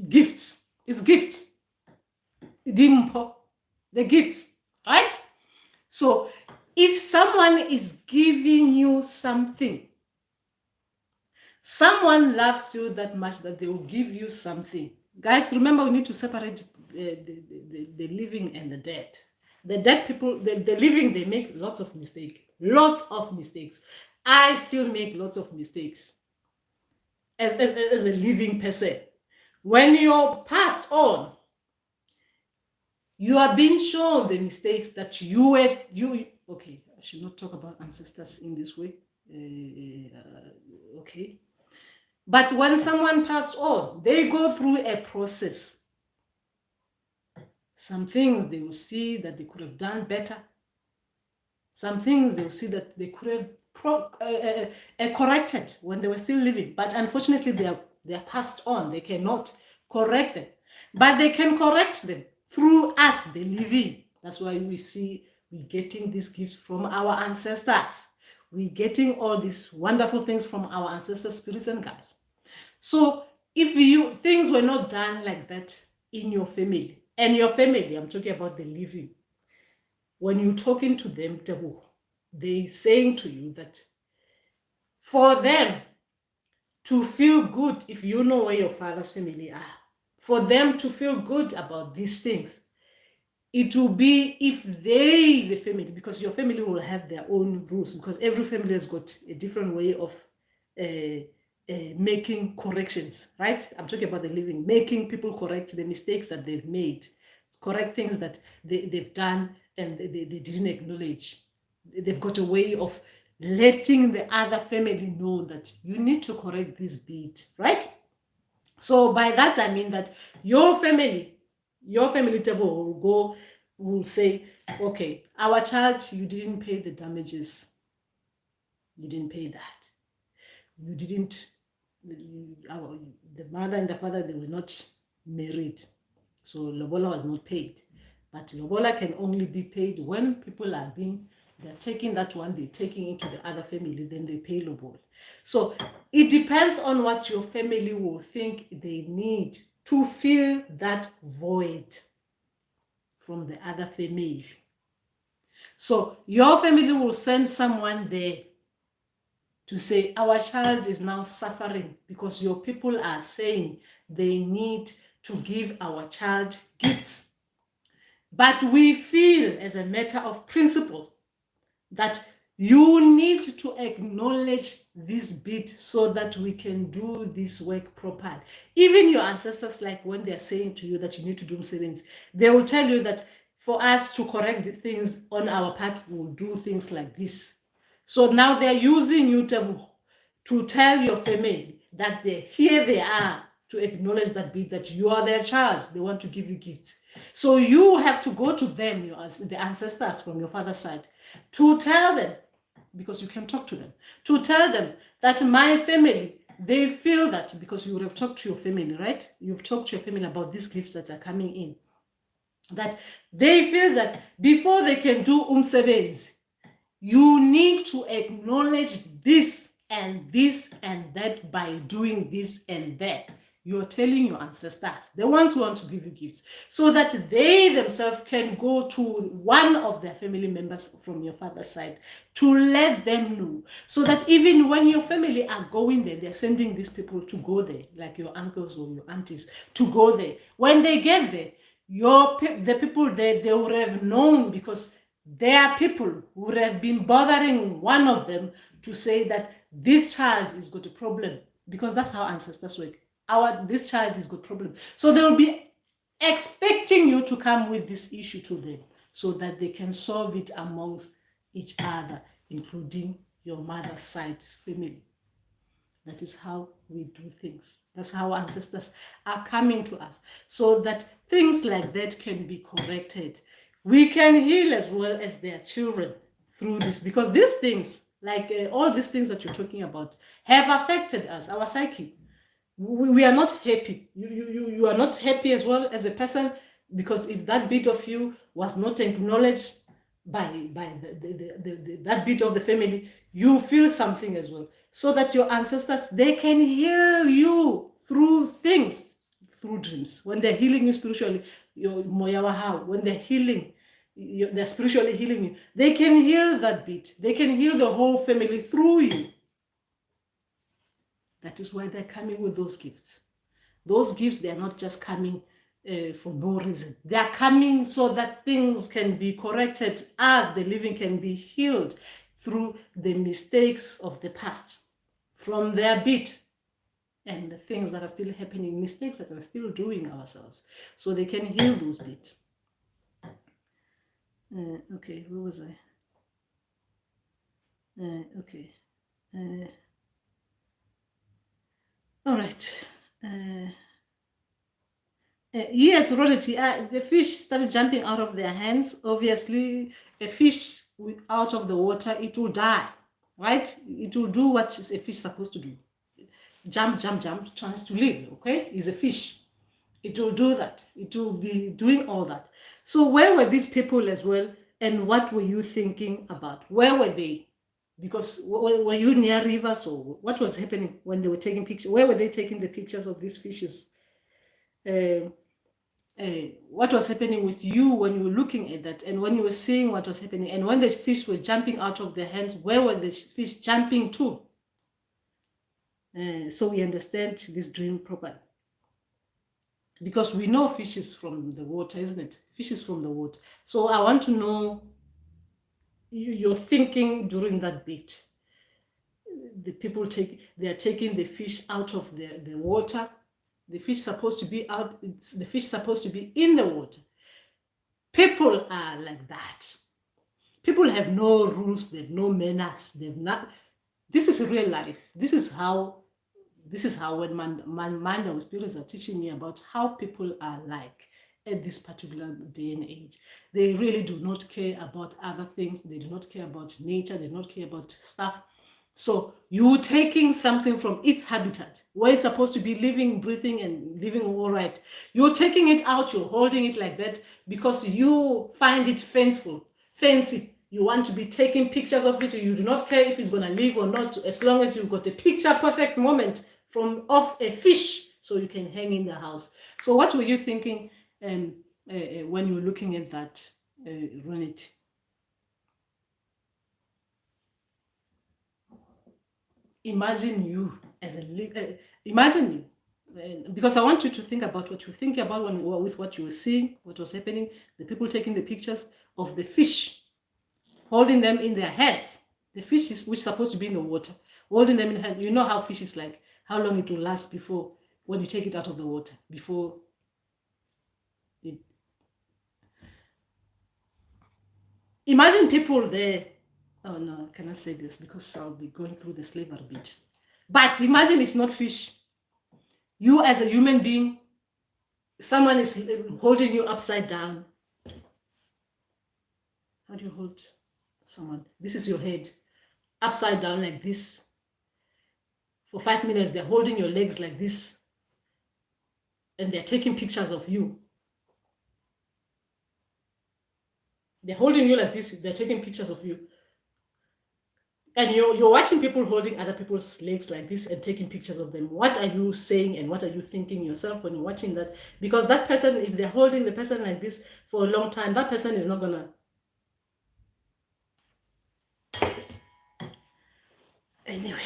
Gifts. It's gifts. Dimpo. The gifts, right? So if someone is giving you something, someone loves you that much that they will give you something. Guys, remember, we need to separate the living and the dead. The dead people, the living, they make lots of mistakes. Lots of mistakes. I still make lots of mistakes as a living person. When you're passed on, you are being shown the mistakes that you okay, I should not talk about ancestors in this way. Okay. But when someone passed on, they go through a process. Some things they will see that they could have done better. Some things they will see that they could have corrected when they were still living. But unfortunately, they are passed on. They cannot correct them. But they can correct them through us, the living. That's why we're getting these gifts from our ancestors. We're getting all these wonderful things from our ancestors, spirits and guides. So if things were not done like that in your family, and your family, I'm talking about the living, when you're talking to them, they're saying to you that for them to feel good, if you know where your father's family are, for them to feel good about these things, it will be if the family, because your family will have their own rules, because every family has got a different way of making corrections, right? I'm talking about the living, making people correct the mistakes that they've made, correct things that they've done and they didn't acknowledge. They've got a way of letting the other family know that you need to correct this bit, right? So by that, I mean that your family table will say, okay, our child, you didn't pay the damages. You didn't pay that. You didn't, the mother and the father, they were not married. So Lobola was not paid. But Lobola can only be paid when people they're taking that one, they're taking it to the other family, then they pay Lobola. So it depends on what your family will think they need to fill that void from the other family. So your family will send someone there to say, our child is now suffering because your people are saying they need to give our child gifts. But we feel as a matter of principle that You need to acknowledge this bit so that we can do this work properly. Even your ancestors, like when they're saying to you that you need to do Umsebenzi, they will tell you that for us to correct the things on our part, we'll do things like this. So now they're using you to tell your family that here they are, to acknowledge that bit, that you are their child. They want to give you gifts. So you have to go to them, the ancestors from your father's side, to tell them, because you can talk to them, to tell them that my family, they feel that, because you would have talked to your family, right? You've talked to your family about these gifts that are coming in, that they feel that before they can do Umsebenzi, you need to acknowledge this and that by doing this and that. You're telling your ancestors, the ones who want to give you gifts, so that they themselves can go to one of their family members from your father's side to let them know, so that even when your family are going there, they're sending these people to go there, like your uncles or your aunties, to go there. When they get there, the people there, they would have known, because there are people who would have been bothering one of them to say that this child has got a problem, because that's how ancestors work. This child has got problem. So they will be expecting you to come with this issue to them, so that they can solve it amongst each other, including your mother's side family. That is how we do things. That's how ancestors are coming to us, so that things like that can be corrected. We can heal as well as their children through this, because these things, like all these things that you're talking about, have affected us, our psyche. We are not happy. You are not happy as well as a person, because if that bit of you was not acknowledged by that bit of the family, you feel something as well, so that your ancestors, they can heal you through things, through dreams. When they're healing you spiritually, when they're healing, they're spiritually healing you, they can heal that bit. They can heal the whole family through you. That is why they're coming with those gifts. Those gifts, they're not just coming for no reason. They're coming so that things can be corrected, as the living can be healed through the mistakes of the past, from their bit, and the things that are still happening, mistakes that we're still doing ourselves, so they can heal those bit. Okay, where was I? Okay. All right. Yes, Rolity, the fish started jumping out of their hands. Obviously, a fish out of the water, it will die, right? It will do what is a fish supposed to do. Jump, tries to live, okay? It's a fish. It will do that. It will be doing all that. So where were these people as well? And what were you thinking about? Where were they? Because were you near rivers, or what was happening when they were taking pictures? Where were they taking the pictures of these fishes? What was happening with you when you were looking at that, and when you were seeing what was happening, and when the fish were jumping out of their hands, where were the fish jumping to? So we understand this dream properly. Because we know fish is from the water, isn't it? Fish is from the water. So I want to know your thinking during that bit. The people they're taking the fish out of the water. The fish supposed to be out. The fish supposed to be in the water. People are like that. People have no rules. They have no manners. They've not. This is real life. This is how when Mandawe spirits are teaching me about how people are like at this particular day and age. They really do not care about other things. They do not care about nature. They do not care about stuff. So you're taking something from its habitat, where it's supposed to be living, breathing, and living all right. You're taking it out, you're holding it like that because you find it fancy. You want to be taking pictures of it. You do not care if it's going to live or not, as long as you've got a picture perfect moment of a fish so you can hang in the house. So what were you thinking when you were looking at that, Ronit? Imagine you as imagine you, because I want you to think about what you think about with what you were seeing, what was happening, the people taking the pictures of the fish, holding them in their heads. The fish which is supposed to be in the water, holding them in hand. You know how fish is like, how long it will last before, when you take it out of the water, before it. Imagine people there. Oh no, I cannot say this because I'll be going through the slavery bit. But imagine it's not fish. You as a human being, someone is holding you upside down. How do you hold someone? This is your head, upside down like this. For 5 minutes, they're holding your legs like this. And they're taking pictures of you. They're holding you like this. They're taking pictures of you. And you're watching people holding other people's legs like this and taking pictures of them. What are you saying and what are you thinking yourself when you're watching that? Because that person, if they're holding the person like this for a long time, that person is not gonna. Anyway,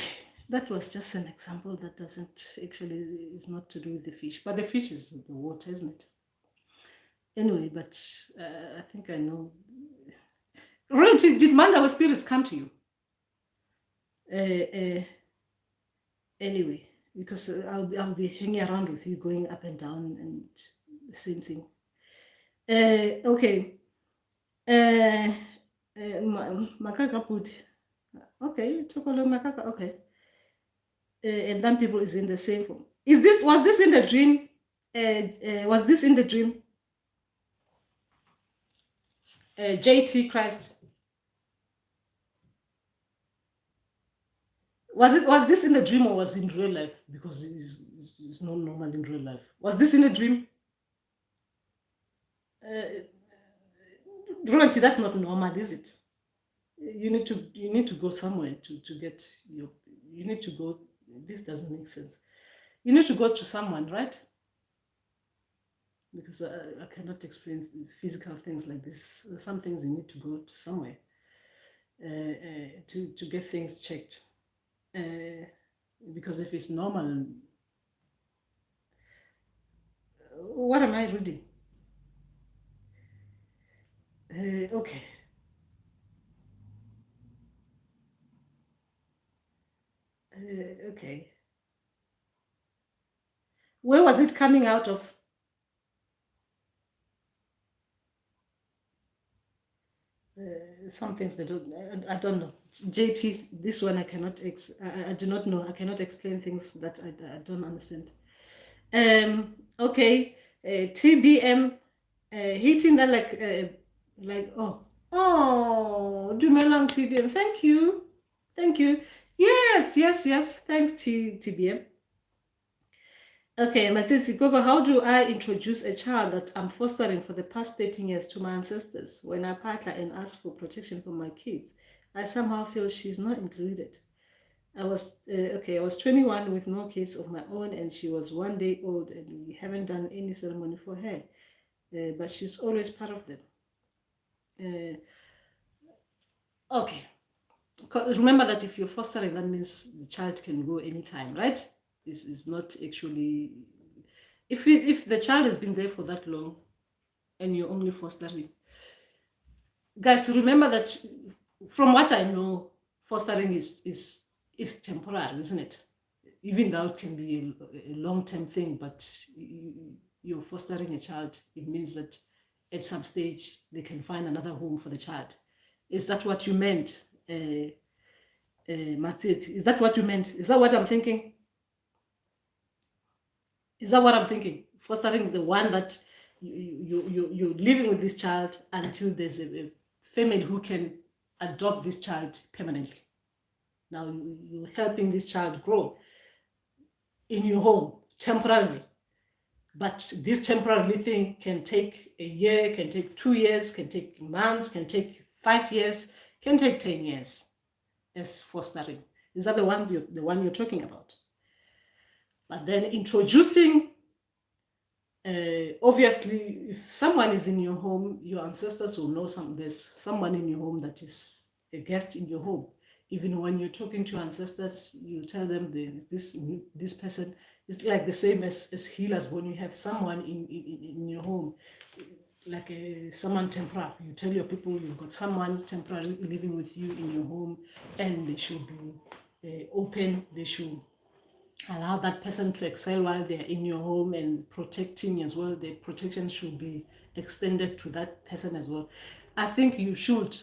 that was just an example that doesn't actually, is not to do with the fish. But the fish is the water, isn't it? Anyway, but I think I know. Really, did Mandawe spirits come to you? Anyway, because I'll be hanging around with you, going up and down, and the same thing. Okay. Makaka put. Okay, Chokolo Makaka. Okay. And then people is in the same form. Was this in the dream? Was this in the dream? JT Christ. Was this in the dream or was it in real life? Because it's not normal in real life. Was this in a dream? Reality, that's not normal, is it? You need to go somewhere to get your. You need to go. This doesn't make sense. You need to go to someone, right? Because I cannot explain physical things like this. Some things you need to go to somewhere to get things checked. Because if it's normal, what am I reading? Okay. Okay. Where was it coming out of? Some things I don't know. JT, this one I cannot. I do not know. I cannot explain things that I don't understand. Okay. TBM, hitting that like Dumelang TBM. Thank you. Yes. Thanks TBM. Okay, Masisi Gogo, how do I introduce a child that I'm fostering for the past 13 years to my ancestors? When I partner and ask for protection for my kids, I somehow feel she's not included. I was 21 with no kids of my own, and she was 1 day old, and we haven't done any ceremony for her, but she's always part of them. Okay, remember that if you're fostering, that means the child can go anytime, right? Is not actually, if the child has been there for that long and you're only fostering, guys, remember that from what I know, fostering is temporary, isn't it? Even though it can be a long-term thing, but you're fostering a child, it means that at some stage they can find another home for the child. Is that what you meant, Matsiti? Is that what you meant? Is that what I'm thinking? Is that what I'm thinking? Fostering the one that you're living with this child until there's a family who can adopt this child permanently. Now you're helping this child grow in your home temporarily. But this temporary thing can take a year, can take 2 years, can take months, can take 5 years, can take 10 years as fostering. Is that the one you're talking about? But then introducing, obviously, if someone is in your home, your ancestors will know there's someone in your home that is a guest in your home. Even when you're talking to ancestors, you tell them this person is like the same as healers. When you have someone in your home, like someone temporary. You tell your people you've got someone temporarily living with you in your home, and they should be open. They should allow that person to excel while they're in your home, and protecting as well. The protection should be extended to that person as well. I think you should,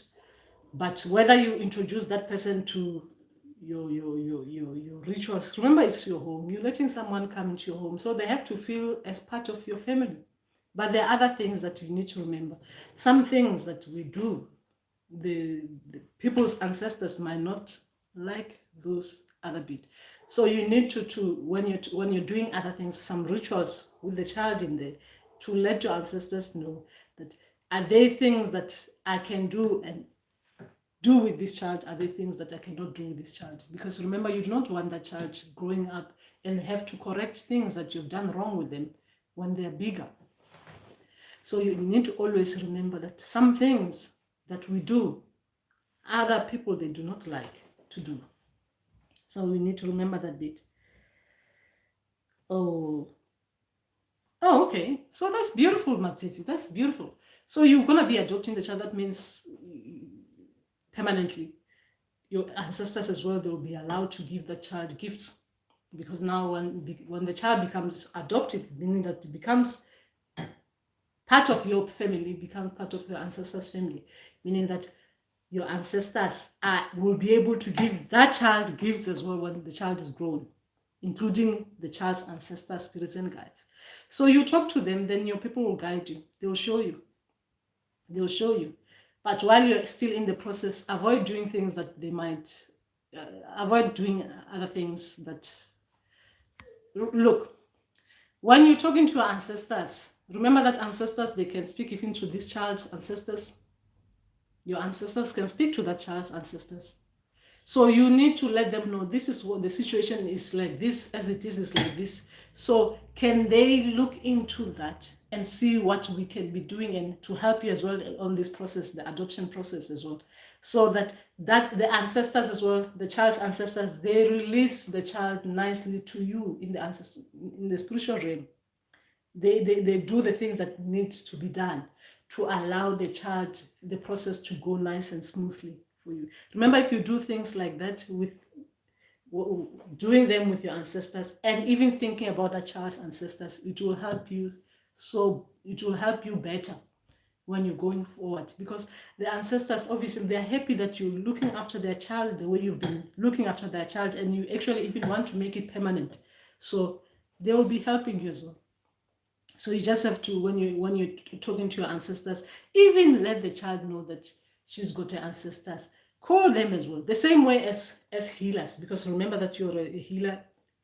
but whether you introduce that person to your rituals, remember it's your home. You're letting someone come into your home, so they have to feel as part of your family. But there are other things that you need to remember. Some things that we do, the people's ancestors might not like those other bit. So you need to when you're doing other things, some rituals with the child in there, to let your ancestors know that are they things that I can do and do with this child, are there things that I cannot do with this child? Because remember, you do not want that child growing up and have to correct things that you've done wrong with them when they're bigger. So you need to always remember that some things that we do, other people, they do not like to do. So we need to remember that bit. Oh, okay. So that's beautiful, Matsitsi. That's beautiful. So you're going to be adopting the child. That means permanently. Your ancestors as well, they will be allowed to give the child gifts. Because now when the child becomes adopted, meaning that it becomes part of your family, becomes part of your ancestors' family, meaning that your ancestors will be able to give that child gifts as well when the child is grown, including the child's ancestors, spirits, and guides. So you talk to them, then your people will guide you. They'll show you. They'll show you. But while you're still in the process, avoid doing things that they might, avoid doing other things that, look, when you're talking to your ancestors, remember that ancestors, they can speak even to this child's ancestors. Your ancestors can speak to that child's ancestors. So you need to let them know this is what the situation is like, this as it is like this. So can they look into that and see what we can be doing, and to help you as well on this process, the adoption process as well. So that the ancestors as well, the child's ancestors, they release the child nicely to you in the spiritual realm. They do the things that need to be done to allow the child, the process to go nice and smoothly for you. Remember, if you do things like that, with doing them with your ancestors, and even thinking about that child's ancestors, it will help you. So it will help you better when you're going forward, because the ancestors, obviously, they're happy that you're looking after their child the way you've been looking after their child, and you actually even want to make it permanent. So they will be helping you as well. So you just have to, when you're talking to your ancestors, even let the child know that she's got her ancestors. Call them as well, the same way as healers, because remember that you're a healer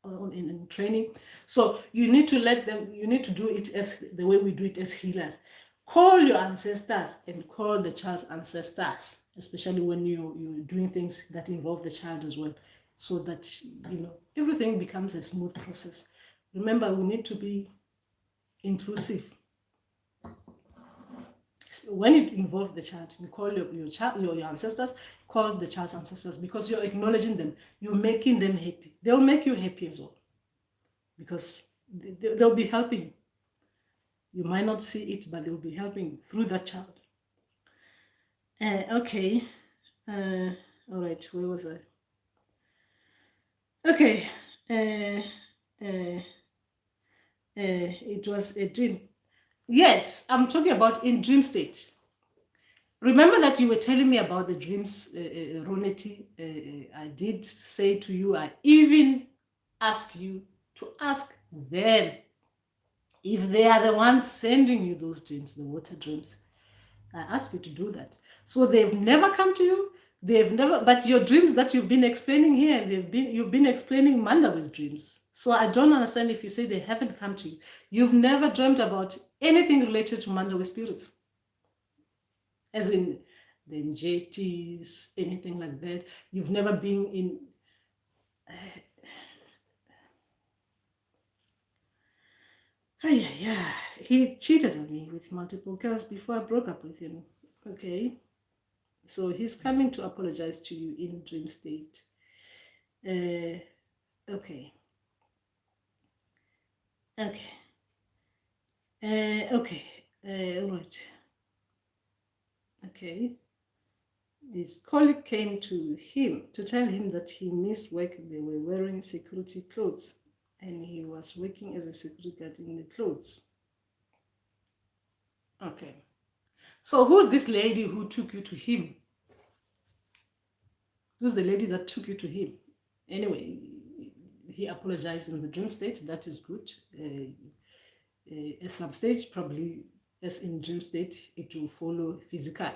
in training. So you need to let them, you need to do it as the way we do it as healers. Call your ancestors and call the child's ancestors, especially when you're doing things that involve the child as well, so that everything becomes a smooth process. Remember, we need to be inclusive. When it involves the child, you call your ancestors, call the child's ancestors, because you're acknowledging them, you're making them happy. They'll make you happy as well, because they'll be helping you. You might not see it, but they'll be helping you through that child. Okay. All right, where was I? Okay. It was a dream. Yes, I'm talking about in dream state. Remember that you were telling me about the dreams, Roneti. I did say to you, I even ask you to ask them if they are the ones sending you those dreams, the water dreams. I ask you to do that. So they've never come to you. They've never, but your dreams that you've been explaining here, you've been explaining Mandawe's dreams. So I don't understand if you say they haven't come to you. You've never dreamt about anything related to Mandawe spirits, as in the Njetis, anything like that. You've never been in. Yeah, he cheated on me with multiple girls before I broke up with him. Okay. So he's coming to apologize to you in dream state. Okay. Okay. Okay. All right. Okay. His colleague came to him to tell him that he missed work. They were wearing security clothes and he was working as a security guard in the clothes. Okay. So who's this lady who took you to him? Who's the lady that took you to him? Anyway, he apologized in the dream state. That is good. At some stage, probably as in dream state, it will follow physical.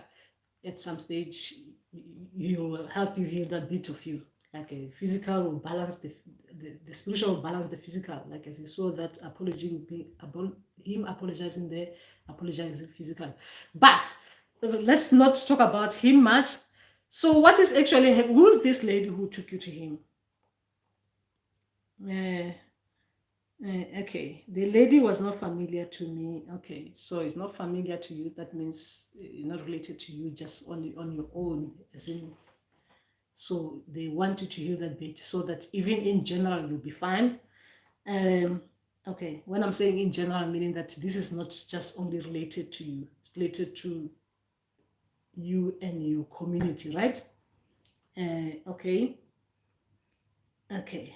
At some stage, he will help you heal that bit of you. Like a physical will balance the spiritual will balance the physical. Like as you saw, that apology will be him apologizing there, apologizing physical. But let's not talk about him much. So what is actually, who's this lady who took you to him? Okay, the lady was not familiar to me. Okay, so it's not familiar to you. That means not related to you, just on your own, as in. So they want you to heal that bit so that even in general you'll be fine. Okay, when I'm saying in general, meaning that this is not just only related to you, it's related to you and your community, right? Okay. Okay.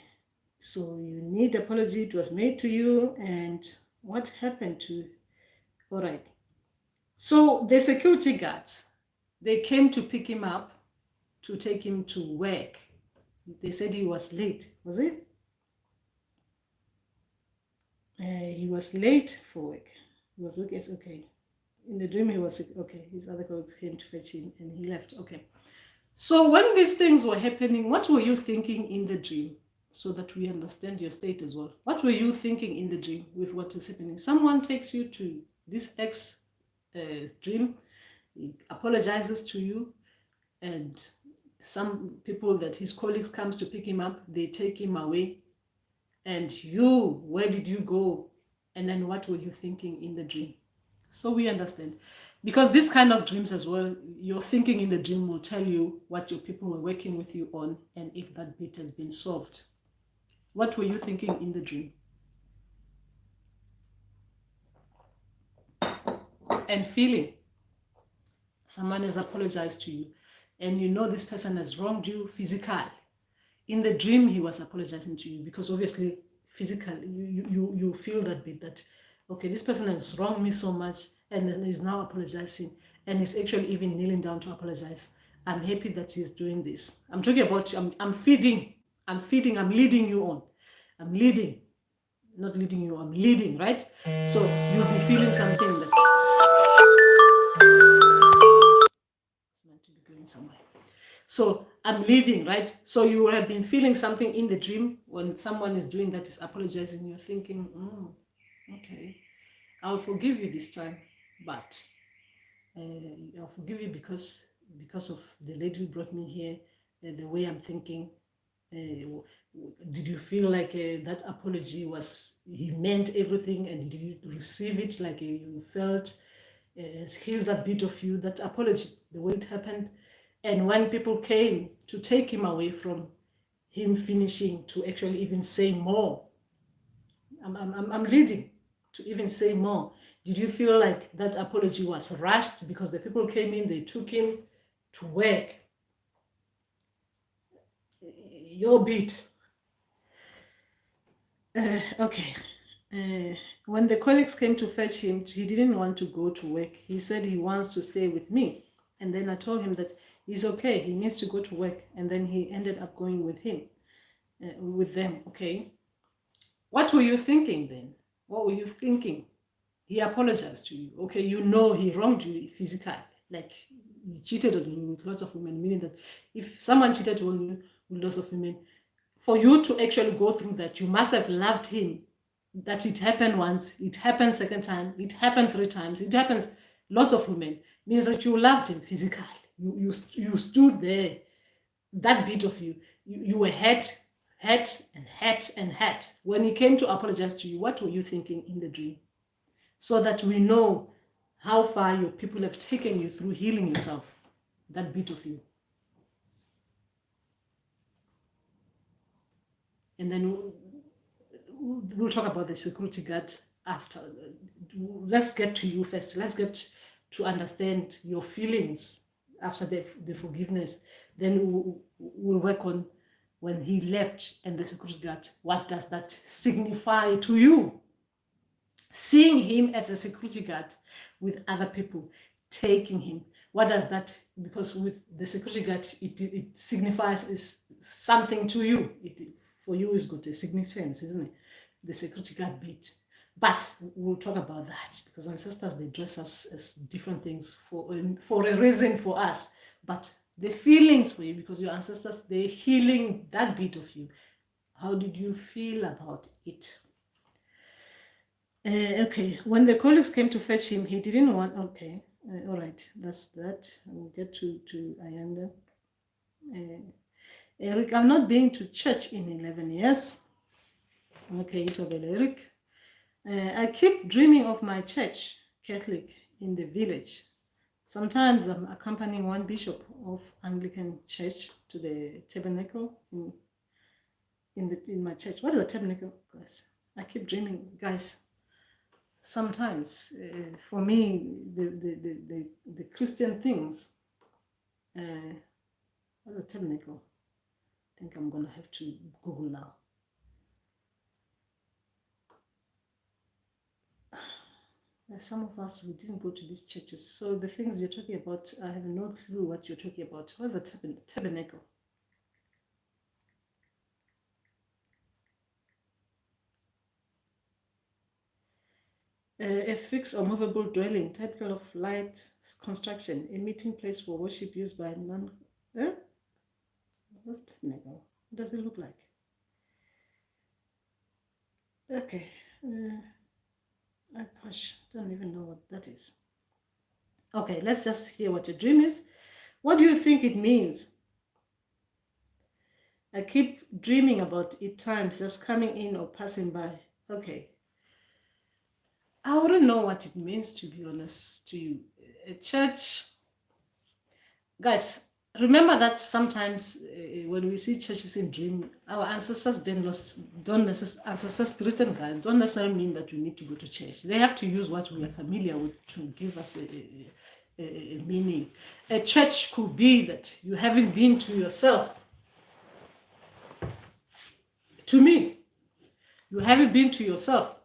So you need apology. It was made to you, and what happened to? All right. So the security guards, they came to pick him up to take him to work. They said he was late. Was it? He was late for work. He was working. It's okay. In the dream, he was okay. His other colleagues came to fetch him, and he left. Okay. So when these things were happening, what were you thinking in the dream? So that we understand your state as well. What were you thinking in the dream with what is happening? Someone takes you to this ex dream, he apologizes to you, and some people that his colleagues comes to pick him up, they take him away. And you, where did you go? And then what were you thinking in the dream? So we understand. Because this kind of dreams as well, your thinking in the dream will tell you what your people were working with you on and if that bit has been solved. What were you thinking in the dream? And feeling. Someone has apologized to you and you know this person has wronged you physically. In the dream, he was apologizing to you because obviously physically you feel that bit that, okay, this person has wronged me so much and is now apologizing and is actually even kneeling down to apologize. I'm happy that he's doing this. I'm talking about, I'm feeding, I'm leading you on. I'm leading, not leading you, I'm leading, right? So you'll be feeling something that it's meant to be going somewhere. So I'm leading, right? So you would have been feeling something in the dream when someone is doing that, is apologizing. You're thinking, okay, I'll forgive you this time, but I'll forgive you because of the lady who brought me here, the way I'm thinking. Did you feel like that apology was, he meant everything, and did you receive it like you felt has healed that bit of you, that apology, the way it happened? And when people came to take him away from him finishing to actually even say more, I'm leading to even say more. Did you feel like that apology was rushed because the people came in, they took him to work? Your bit. Okay. When the colleagues came to fetch him, he didn't want to go to work. He said he wants to stay with me. And then I told him that he's okay, he needs to go to work. And then he ended up going with him, with them, okay? What were you thinking then? What were you thinking? He apologized to you. Okay, you know he wronged you physically. Like, he cheated on you with lots of women, meaning that if someone cheated on you with lots of women, for you to actually go through that, you must have loved him. That it happened once, it happened second time, it happened 3 times, it happens lots of women, means that you loved him physically. You stood there, that bit of you were hurt and hurt and hurt. When he came to apologize to you, what were you thinking in the dream? So that we know how far your people have taken you through healing yourself, that bit of you. And then we'll talk about the security guard after. Let's get to you first. Let's get to understand your feelings after the forgiveness. Then we'll work on when he left and the security guard. What does that signify to you? Seeing him as a security guard with other people, taking him. What does that, because with the security guard, it signifies is something to you. For you is got a significance, isn't it? The security guard bit. But we'll talk about that because ancestors, they dress us as different things for a reason for us. But the feelings for you, because your ancestors, they're healing that bit of you. How did you feel about it? Okay, when the colleagues came to fetch him, he didn't want, okay, all right, that's that. We'll get to Ayanda. Eric, I'm not been to church in 11 years. Okay, Eric. I keep dreaming of my church, Catholic, in the village. Sometimes I'm accompanying one bishop of Anglican church to the tabernacle in my church. What is a tabernacle, guys? I keep dreaming, guys. Sometimes, for me, the Christian things, what's a tabernacle? I think I'm gonna have to Google now. Some of us, we didn't go to these churches. So the things you're talking about, I have no clue what you're talking about. What's a tabernacle? A fixed or movable dwelling, typical of light construction, a meeting place for worship used by non... What's tabernacle? What does it look like? Okay. Gosh, I don't even know what that is. Okay, let's just hear what your dream is. What do you think it means? I keep dreaming about it times, just coming in or passing by. Okay. I wouldn't know what it means, to be honest to you. A church, guys, remember that sometimes when we see churches in dream, our ancestors ancestors, spirits and guides don't necessarily mean that we need to go to church. They have to use what we are familiar with to give us a meaning. A church could be that you haven't been to yourself. To me, you haven't been to yourself.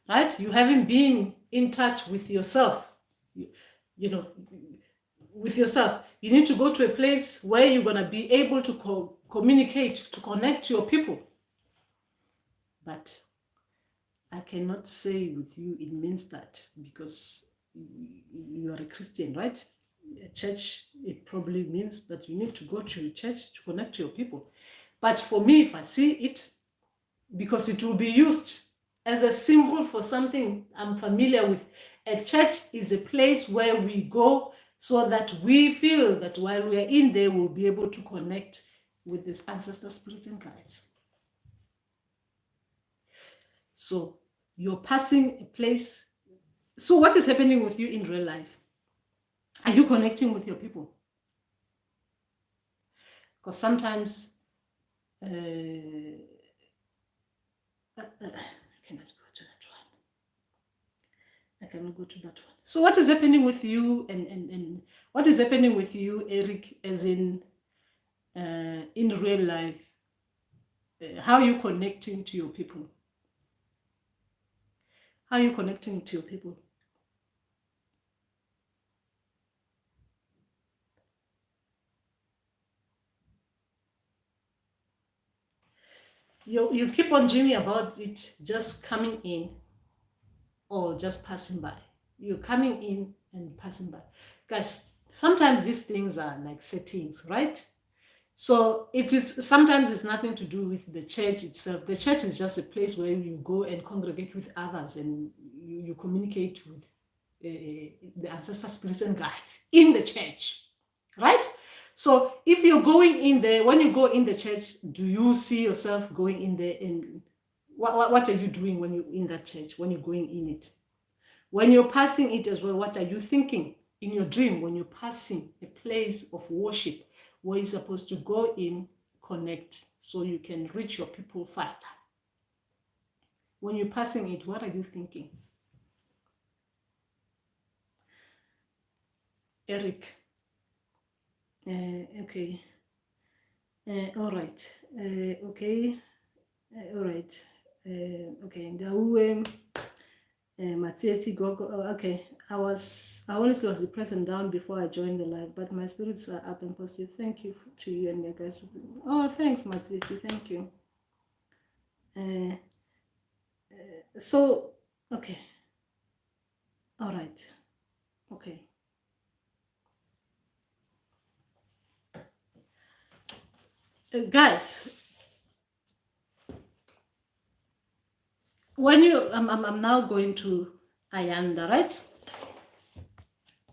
Right? You haven't been in touch with yourself, you know, with yourself. You need to go to a place where you're going to be able to communicate, to connect to your people. But I cannot say with you it means that because you are a Christian, right? A church, it probably means that you need to go to a church to connect to your people. But for me, if I see it, because it will be used as a symbol for something I'm familiar with. A church is a place where we go so that we feel that while we are in there, we'll be able to connect with these ancestor spirits and guides. So you're passing a place. So what is happening with you in real life? Are you connecting with your people? Because sometimes I cannot go to that one. I cannot go to that one. So what is happening with you and what is happening with you, Eric, as in real life? How are you connecting to your people? How are you connecting to your people? You keep on dreaming about it just coming in or just passing by. You're coming in and passing by. Guys, sometimes these things are like settings, right? So sometimes it's nothing to do with the church itself. The church is just a place where you go and congregate with others and you communicate with the ancestor spirits and guides in the church, right? So if you're going in there, when you go in the church, do you see yourself going in there? And what are you doing when you're in that church, when you're going in it? When you're passing it as well, what are you thinking in your dream when you're passing a place of worship where you're supposed to go in, connect, so you can reach your people faster? When you're passing it, what are you thinking? Eric. Okay. All right. Okay. All right. Okay. Ndawe. Matsiesi Gogo. Okay. I honestly was depressed and down before I joined the live, but my spirits are up and positive. Thank you to you and your guys. Oh, thanks, Matsiesi. Thank you. So, okay. All right. Okay. Guys, when I'm now going to Ayanda, right?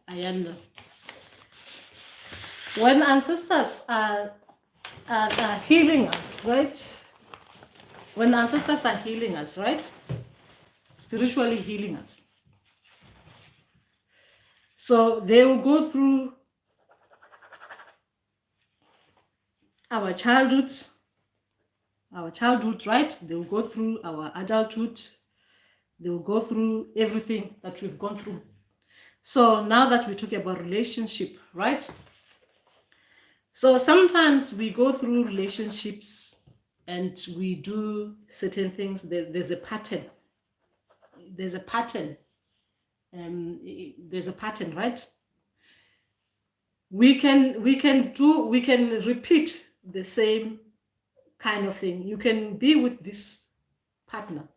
Ayanda. When ancestors are healing us, right? When ancestors are healing us, right? Spiritually healing us. So they will go through our childhood, right? They will go through our adulthood. They will go through everything that we've gone through. So now that we talk about relationship, right? So sometimes we go through relationships and we do certain things. There's a pattern. There's a pattern. There's a pattern, right? We can repeat the same kind of thing. You can be with this partner,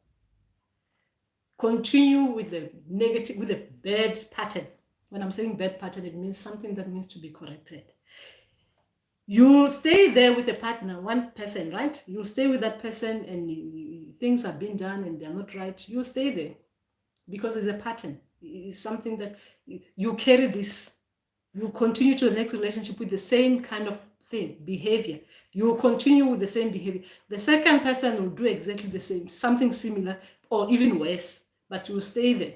continue with the negative, with the bad pattern. When I'm saying bad pattern, it means something that needs to be corrected. You'll stay there with a partner, one person, right? You'll stay with that person and things are being done and they're not right. You'll stay there because there's a pattern. It's something that you carry this. You continue to the next relationship with the same kind of thing, behavior. You will continue with the same behavior. The second person will do exactly the same, something similar or even worse, but you will stay there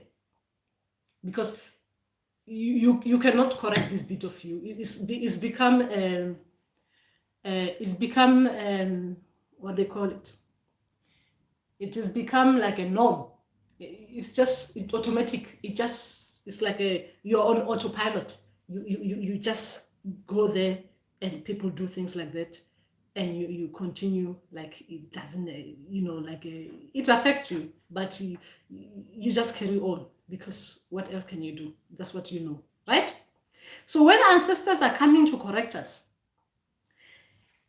because you cannot correct this bit of you. It's become what they call it. It has become like a norm. It's automatic. It's like you're on autopilot. You just go there and people do things like that and you continue like it doesn't, it affects you, but you just carry on because what else can you do? That's what you know, right? So when ancestors are coming to correct us,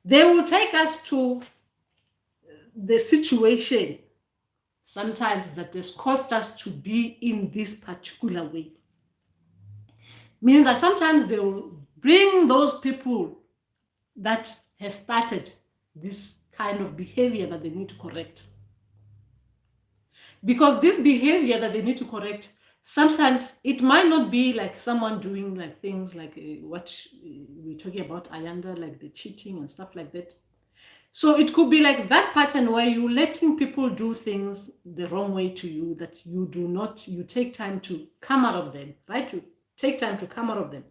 they will take us to the situation sometimes that has caused us to be in this particular way. Meaning that sometimes they will bring those people that has started this kind of behavior that they need to correct. Because this behavior that they need to correct, sometimes it might not be like someone doing like things like what we're talking about, Ayanda, like the cheating and stuff like that. So it could be like that pattern where you're letting people do things the wrong way to you that you take time to come out of them, right? You take time to come out of them.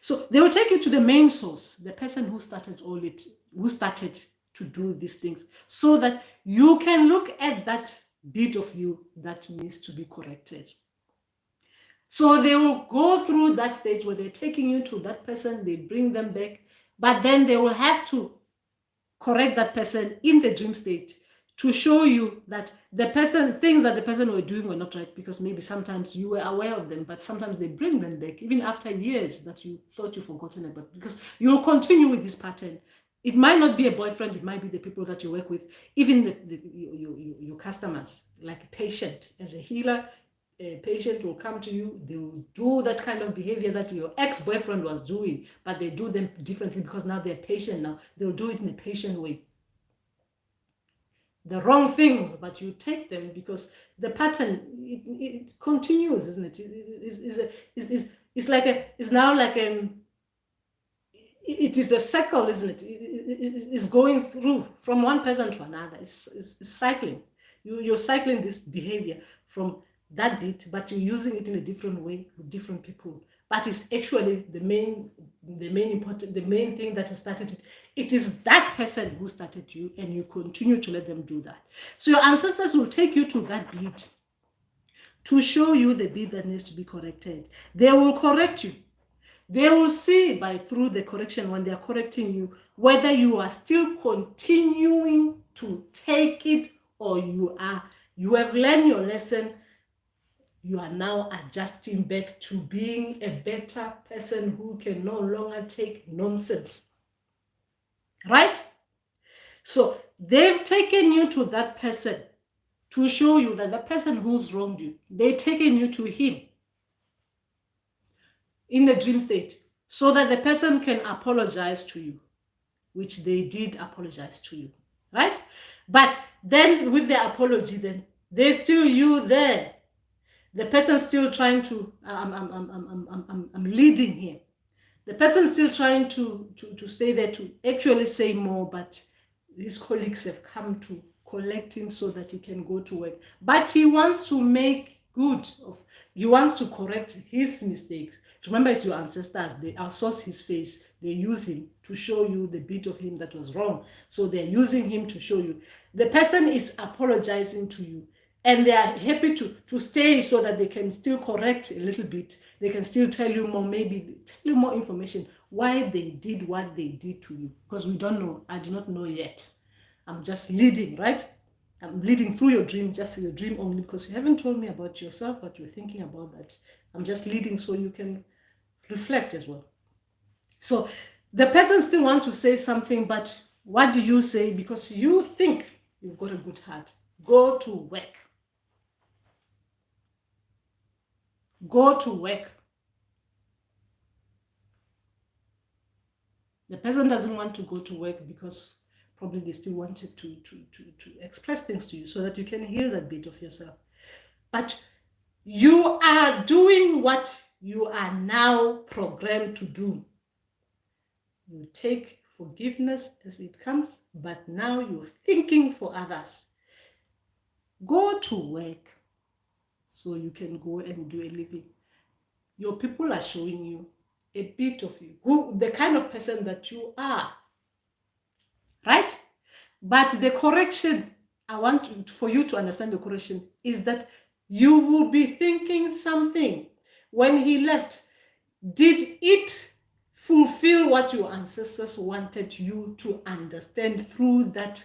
So they will take you to the main source, the person who started to do these things, so that you can look at that bit of you that needs to be corrected. So they will go through that stage where they're taking you to that person, they bring them back, but then they will have to correct that person in the dream state to show you that things that the person were doing were not right, because maybe sometimes you were aware of them, but sometimes they bring them back even after years that you thought you've forgotten about, because you'll continue with this pattern. It might not be a boyfriend, it might be the people that you work with, even your customers, like a patient. As a healer, a patient will come to you, they will do that kind of behavior that your ex-boyfriend was doing, but they do them differently because now they're patient now. They'll do it in a patient way. The wrong things, but you take them because the pattern, it continues, isn't it? It is a cycle, isn't it? It's going through from one person to another. It's cycling. You're cycling this behavior from that bit, but you're using it in a different way with different people. but it's actually the main thing that has started it. It is that person who started you, and you continue to let them do that. So your ancestors will take you to that beat to show you the bit that needs to be corrected. They will correct you. They will see through the correction, when they are correcting you, whether you are still continuing to take it, or you have learned your lesson. You are now adjusting back to being a better person who can no longer take nonsense. Right? So they've taken you to that person to show you that the person who's wronged you, they've taken you to him in the dream state so that the person can apologize to you, which they did apologize to you, right? But then with the apology, then there's still you there. The person still trying to, I'm leading him. The person still trying to stay there to actually say more, but his colleagues have come to collect him so that he can go to work. But he wants to make good he wants to correct his mistakes. Remember, it's your ancestors. They outsource his face. They use him to show you the bit of him that was wrong. So they're using him to show you. The person is apologizing to you, and they are happy to stay so that they can still correct a little bit. They can still tell you more, maybe tell you more information why they did what they did to you. Because we don't know. I do not know yet. I'm just leading, right? I'm leading through your dream, just your dream only, because you haven't told me about yourself, what you're thinking about that. I'm just leading so you can reflect as well. So the person still wants to say something, but what do you say? Because you think you've got a good heart. Go to work. Go to work. The person doesn't want to go to work because probably they still wanted to express things to you so that you can heal that bit of yourself. But you are doing what you are now programmed to do. You take forgiveness as it comes, but now you're thinking for others. Go to work so you can go and do a living. Your people are showing you a bit of you, the kind of person that you are. Right? But the correction, I want for you to understand the correction, is that you will be thinking something. When he left, did it fulfill what your ancestors wanted you to understand through that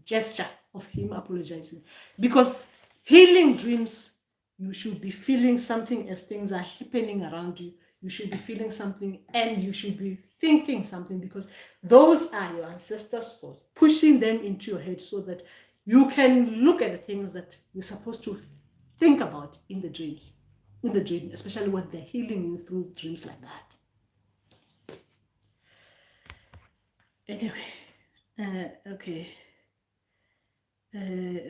gesture of him apologizing? Because healing dreams, you should be feeling something as things are happening around you. You should be feeling something, and you should be thinking something, because those are your ancestors pushing them into your head so that you can look at the things that you're supposed to think about in the dreams, especially when they're healing you through dreams like that. Anyway, okay.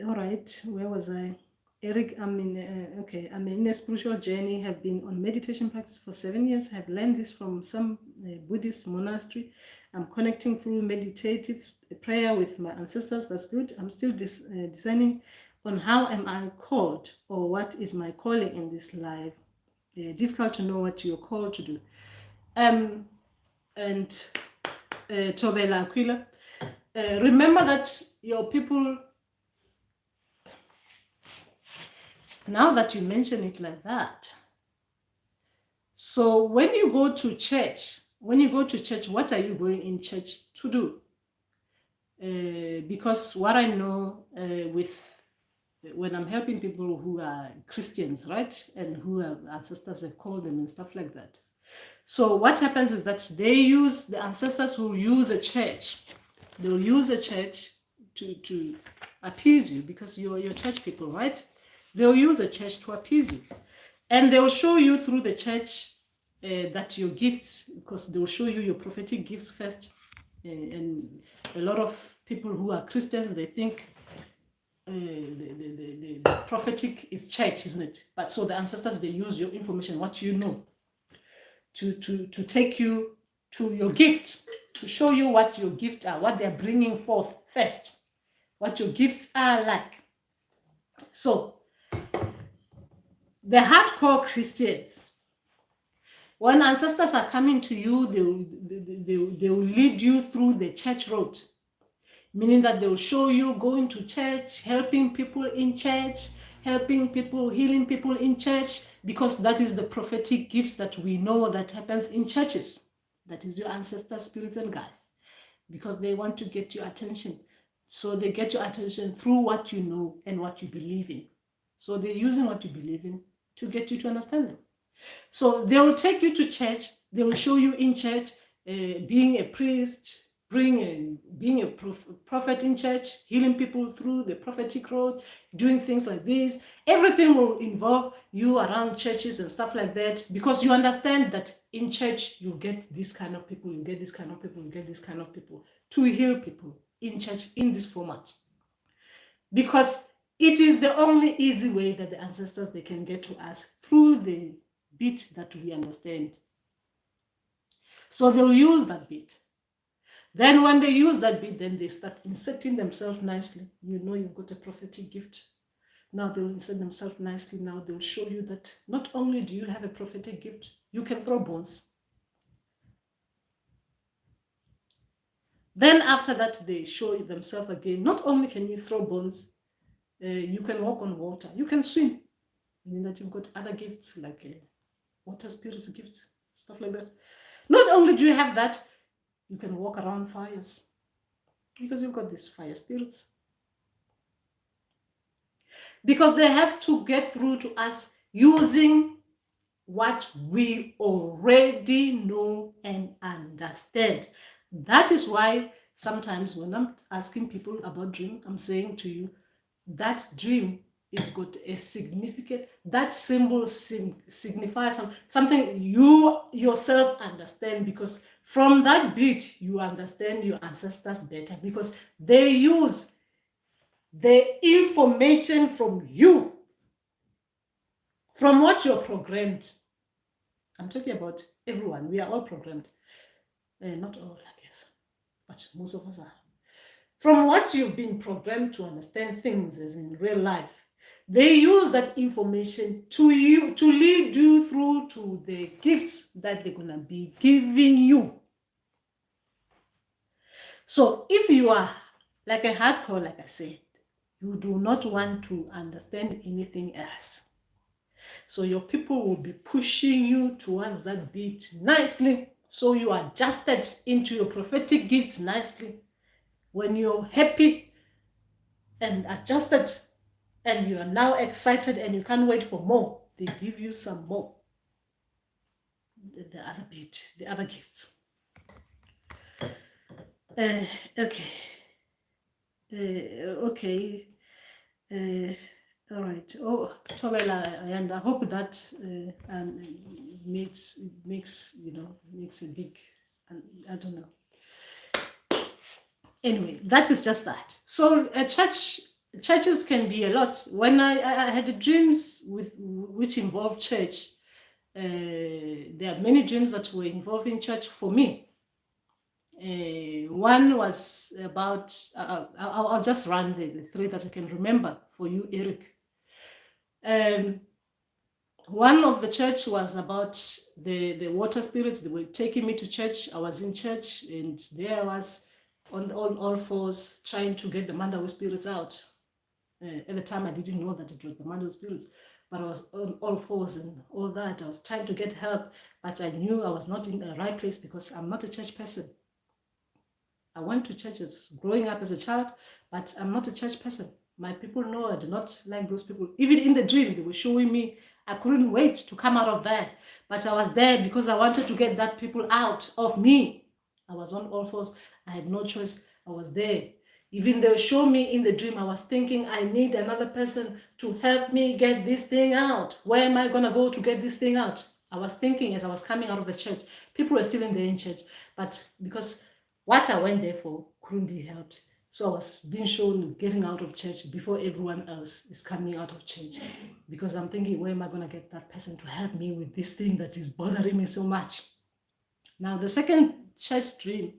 All right, where was I? Eric, I'm in a spiritual journey, have been on meditation practice for 7 years, have learned this from some Buddhist monastery. I'm connecting through meditative prayer with my ancestors. That's good. I'm still designing on how am I called, or what is my calling in this life. Difficult to know what you're called to do. And Tobela Aquila, remember that your people, now that you mention it like that, so when you go to church, what are you going in church to do? Because what I know when I'm helping people who are Christians, right, and who have ancestors have called them and stuff like that. So what happens is that the ancestors will use a church. They'll use a church to appease you, because you're church people, right? They'll use a church to appease you. And they'll show you through the church that your gifts, because they'll show you your prophetic gifts first. And a lot of people who are Christians, they think the prophetic is church, isn't it? But so the ancestors, they use your information, what you know, to take you to your gift, to show you what your gifts are, what they're bringing forth first, what your gifts are like. So the hardcore Christians, When ancestors are coming to you, they will lead you through the church road, meaning that they will show you going to church, helping people in church, helping people, healing people in church, because that is the prophetic gifts that we know that happens in churches. That is your ancestor spirits and guides, because they want to get your attention. So they get your attention through what you know and what you believe in. So they're using what you believe in to get you to understand them. So they will take you to church. They will show you in church, being a priest, being a prophet in church, healing people through the prophetic road, doing things like this. Everything will involve you around churches and stuff like that, because you understand that in church you get this kind of people, you get this kind of people, you get this kind of people to heal people in church in this format. Because it is the only easy way that the ancestors, they can get to us through the bit that we understand. So they'll use that bit. Then when they use that bit, then they start inserting themselves nicely. You know you've got a prophetic gift. Now they'll insert themselves nicely. Now they'll show you that not only do you have a prophetic gift, you can throw bones. Then after that, they show themselves again. Not only can you throw bones, you can walk on water. You can swim. Meaning that you've got other gifts like water spirits gifts, stuff like that. Not only do you have that, you can walk around fires, because you've got these fire spirits. Because they have to get through to us using what we already know and understand. That is why sometimes when I'm asking people about dream, I'm saying to you, that dream is got a significant, that symbol signifies something you yourself understand, because from that bit you understand your ancestors better, because they use the information from you, from what you're programmed. I'm talking about everyone. We are all programmed. Not all, I guess, but most of us are. From what you've been programmed to understand things as in real life, they use that information to lead you through to the gifts that they're going to be giving you. So if you are like a hardcore, like I said, you do not want to understand anything else. So your people will be pushing you towards that beat nicely, so you are adjusted into your prophetic gifts nicely. When you're happy and adjusted and you are now excited and you can't wait for more, they give you some more. The other bit, the other gifts. Okay. All right. Oh, Tobela, and I hope that makes a big, I don't know. Anyway, that is just that. So churches can be a lot. When I had dreams which involved church, there are many dreams that were involving church for me. One was about, I'll just run the three that I can remember for you, Eric. One of the church was about the water spirits. They were taking me to church. I was in church, and there I was on all fours trying to get the Mandawe spirits out. At the time, I didn't know that it was the Mandawe spirits, but I was on all fours and all that. I was trying to get help, but I knew I was not in the right place because I'm not a church person. I went to churches growing up as a child, but I'm not a church person. My people know I do not like those people. Even in the dream, they were showing me. I couldn't wait to come out of there, but I was there because I wanted to get that people out of me. I was on all fours. I had no choice. I was there. Even they show me in the dream, I was thinking I need another person to help me get this thing out. Where am I going to go to get this thing out? I was thinking as I was coming out of the church. People were still in there in church, but because what I went there for couldn't be helped. So I was being shown getting out of church before everyone else is coming out of church, because I'm thinking, where am I going to get that person to help me with this thing that is bothering me so much? Now, the second church dream,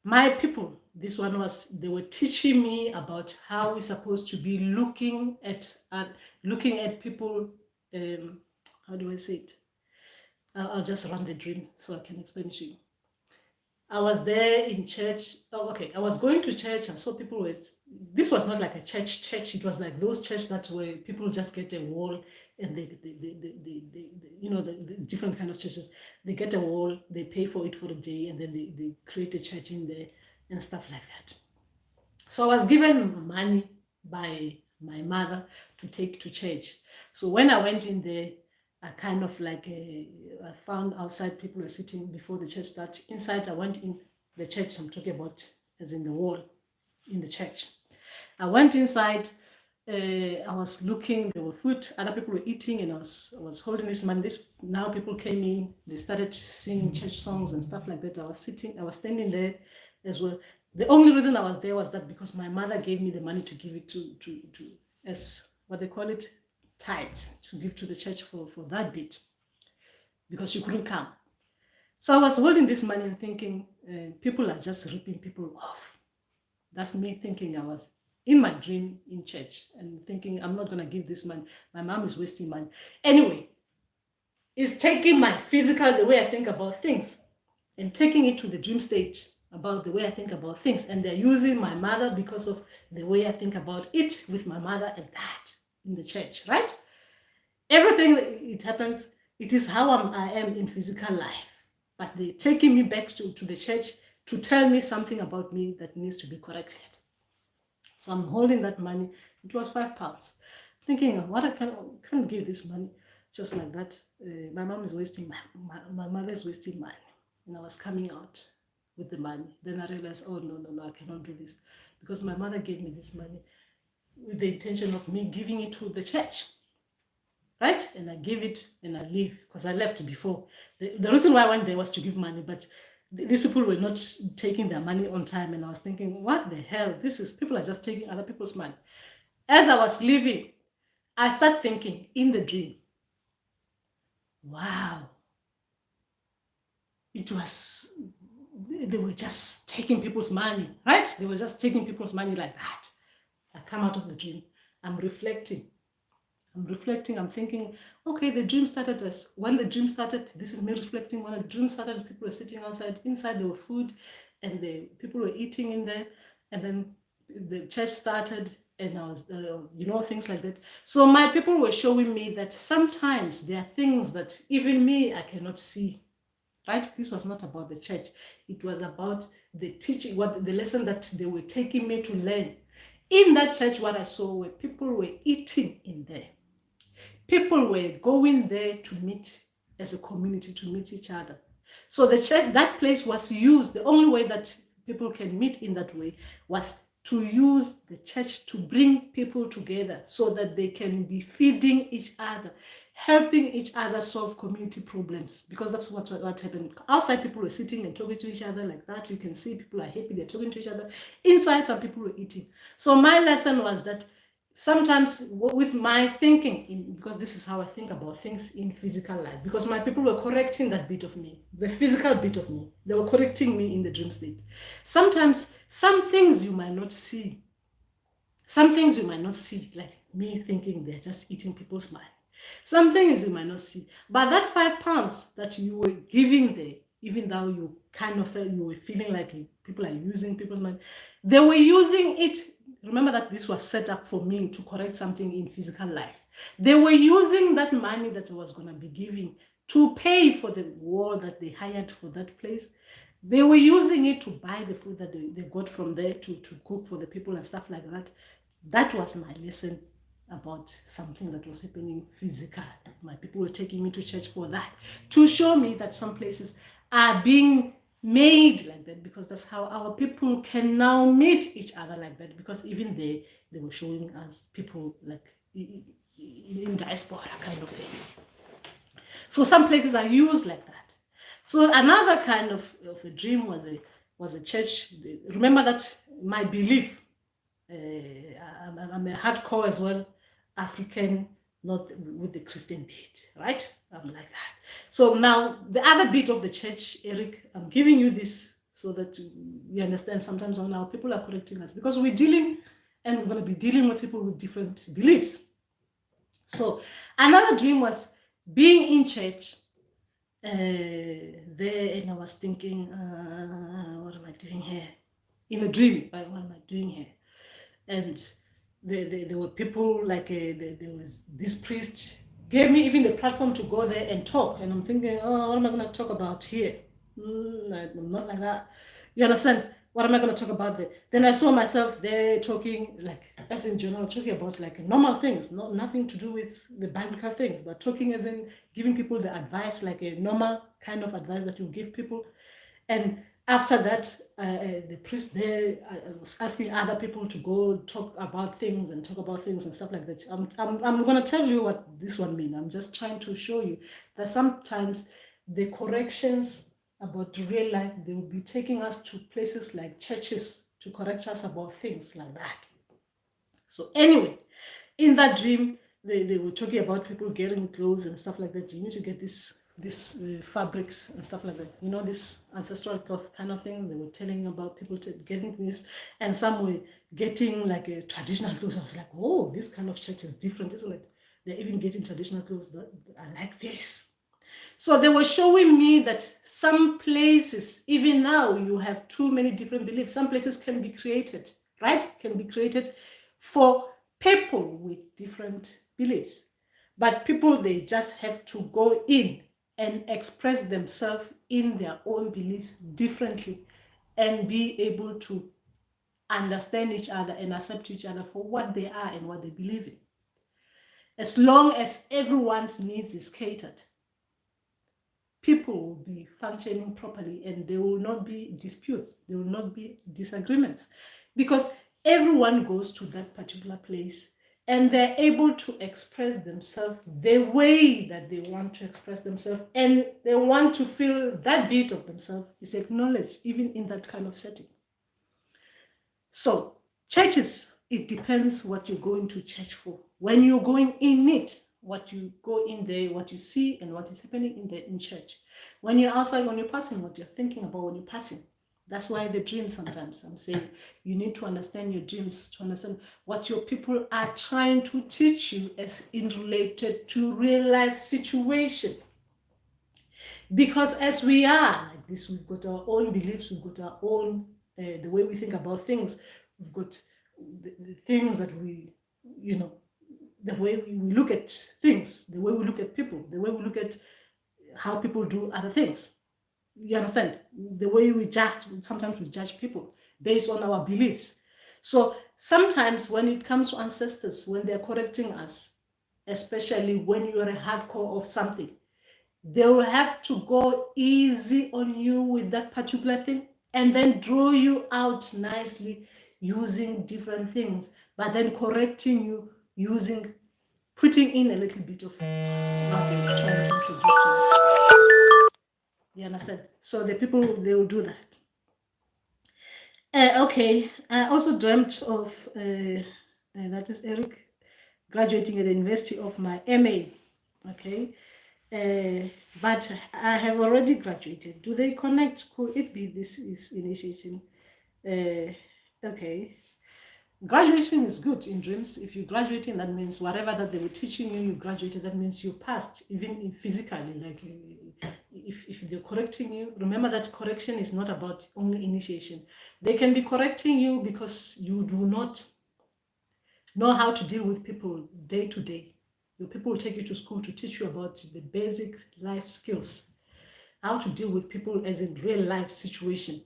my people, this one was, they were teaching me about how we're supposed to be looking at people, how do I say it? I'll just run the dream so I can explain it to you. I was there in church. Oh, okay. I was going to church and saw people this was not like a church. It was like those church that where people just get a wall and they you know, the different kind of churches. They get a wall, they pay for it for a day, and then they create a church in there and stuff like that. So I was given money by my mother to take to church. So when I went in there, I kind of like, I found outside people were sitting before the church started. Inside, I went in the church I'm talking about, as in the wall in the church. I went inside, I was looking, there were food, other people were eating, and I was holding this money. Now people came in, they started singing church songs and stuff like that. I was standing there as well. The only reason I was there was that because my mother gave me the money to give it to as what they call it, tithes, to give to the church for that bit, because she couldn't come. So I was holding this money and thinking, people are just ripping people off. That's me thinking. I was in my dream in church and thinking, I'm not going to give this money. My mom is wasting money. Anyway, it's taking my physical, the way I think about things, and taking it to the dream stage about the way I think about things. And they're using my mother because of the way I think about it with my mother and that in the church, right? Everything, it happens, it is how I am in physical life. But they're taking me back to the church to tell me something about me that needs to be corrected. So I'm holding that money. It was £5. Thinking, what I can't give this money just like that. My mom is wasting my mother is wasting money. And I was coming out with the money. Then I realized, oh, no, I cannot do this. Because my mother gave me this money with the intention of me giving it to the church. Right? And I give it and I leave, because I left before. The reason why I went there was to give money, but these people were not taking their money on time. And I was thinking, what the hell? People are just taking other people's money. As I was leaving, I started thinking in the dream, wow, they were just taking people's money, right? They were just taking people's money like that. I come out of the dream. I'm reflecting. I'm thinking, okay, the dream started when the dream started, this is me reflecting. When the dream started, people were sitting outside. Inside there were food, and the people were eating in there. And then the church started, and I was, things like that. So my people were showing me that sometimes there are things that even me, I cannot see. Right? This was not about the church. It was about the teaching, the lesson that they were taking me to learn. In that church, what I saw were people were eating in there. People were going there to meet as a community, to meet each other. So the church, that place was used. The only way that people can meet in that way was to use the church to bring people together so that they can be feeding each other, helping each other solve community problems, because that's what happened. Outside, people were sitting and talking to each other like that. You can see people are happy, they're talking to each other. Inside, some people were eating. So my lesson was that sometimes with my thinking, because this is how I think about things in physical life, because my people were correcting that bit of me, the physical bit of me. They were correcting me in the dream state. Sometimes some things you might not see. Some things you might not see, like me thinking they're just eating people's money. Some things you might not see. But that £5 that you were giving there, even though you kind of felt, you were feeling like people are using people's money, they were using it. Remember that this was set up for me to correct something in physical life. They were using that money that I was going to be giving to pay for the wall that they hired for that place. They were using it to buy the food that they got from there to cook for the people and stuff like that. That was my lesson about something that was happening physical. My people were taking me to church for that, to show me that some places are being made like that, because that's how our people can now meet each other like that, because even they were showing us people like in diaspora kind of thing. So some places are used like that. So another kind of a dream was a church. Remember that my belief, I'm a hardcore as well, African, not with the Christian bit, right? I'm like that. So now the other bit of the church, Eric, I'm giving you this so that you understand. Sometimes now people are correcting us because we're dealing, and we're going to be dealing with people with different beliefs. So another dream was being in church, there, and I was thinking, what am I doing here? In a dream, right? What am I doing here? And there were people like there was this priest gave me even the platform to go there and talk, and I'm thinking, oh, what am I going to talk about here? I'm not like that. You understand? What am I going to talk about there? Then I saw myself there talking, like, as in general, talking about like normal things, nothing to do with the biblical things, but talking as in giving people the advice, like a normal kind of advice that you give people. And after that, the priest there was asking other people to go talk about things and stuff like that. I'm going to tell you what this one means. I'm just trying to show you that sometimes the corrections about real life, they will be taking us to places like churches to correct us about things like that. So anyway, in that dream, they were talking about people getting clothes and stuff like that. You need to get this fabrics and stuff like that. You know, this ancestral cloth kind of thing. They were telling about people getting this, and some were getting like a traditional clothes. I was like, oh, this kind of church is different, isn't it? They're even getting traditional clothes that are like this. So they were showing me that some places, even now, you have too many different beliefs. Some places can be created, right? Can be created for people with different beliefs. But people, they just have to go in and express themselves in their own beliefs differently and be able to understand each other and accept each other for what they are and what they believe in. As long as everyone's needs is catered, people will be functioning properly and there will not be disputes, there will not be disagreements, because everyone goes to that particular place and they're able to express themselves the way that they want to express themselves, and they want to feel that bit of themselves is acknowledged even in that kind of setting. So churches, it depends what you're going to church for. When you're going in it, what you go in there, what you see, and what is happening in church. When you're outside, when you're passing, what you're thinking about when you're passing. That's why the dreams sometimes, I'm saying, you need to understand your dreams, to understand what your people are trying to teach you as in related to real life situation. Because as we are like this, we've got our own beliefs, we've got our own, the way we think about things, we've got the things that we, you know, the way we look at things, the way we look at people, the way we look at how people do other things. You understand? The way we judge, sometimes we judge people based on our beliefs. So sometimes when it comes to ancestors, when they're correcting us, especially when you're a hardcore of something, they will have to go easy on you with that particular thing and then draw you out nicely using different things, but then correcting you using, putting in a little bit of what they were trying to introduce to you. You understand? So the people, they will do that. Okay, I also dreamt of, that is Eric, graduating at the University of my MA. Okay, but I have already graduated. Do they connect? Could it be this is initiation? Okay. Graduation is good in dreams. If you're graduating, that means whatever that they were teaching you, you graduated. That means you passed, even physically. Like if they're correcting you, remember that correction is not about only initiation. They can be correcting you because you do not know how to deal with people day to day. Your people will take you to school to teach you about the basic life skills, how to deal with people as in real life situation.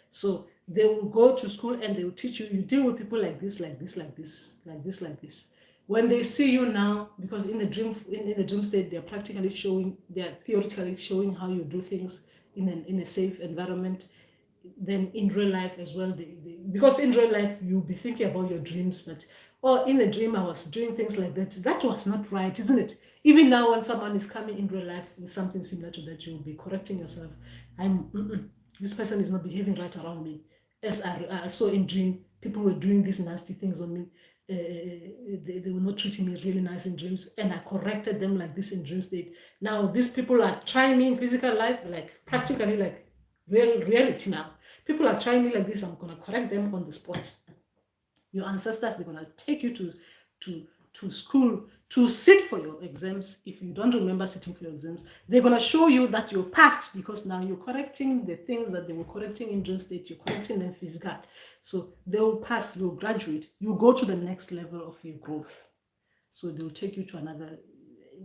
So they will go to school and they will teach you, you deal with people like this, like this, like this, like this, like this. When they see you now, because in the dream state, they're practically showing, they're theoretically showing how you do things in a safe environment. Then in real life as well, because in real life, you'll be thinking about your dreams that, oh, in a dream, I was doing things like that. That was not right, isn't it? Even now, when someone is coming in real life with something similar to that, you'll be correcting yourself. This person is not behaving right around me. As I saw in dream, people were doing these nasty things on me. They were not treating me really nice in dreams, and I corrected them like this in dream state. Now these people are trying me in physical life, like practically like reality now. People are trying me like this, I'm gonna correct them on the spot. Your ancestors, they're gonna take you to school to sit for your exams. If you don't remember sitting for your exams, they're going to show you that you passed, because now you're correcting the things that they were correcting in dream state. You're correcting them physical. So they'll pass, you'll graduate, you go to the next level of your growth. So they'll take you to another,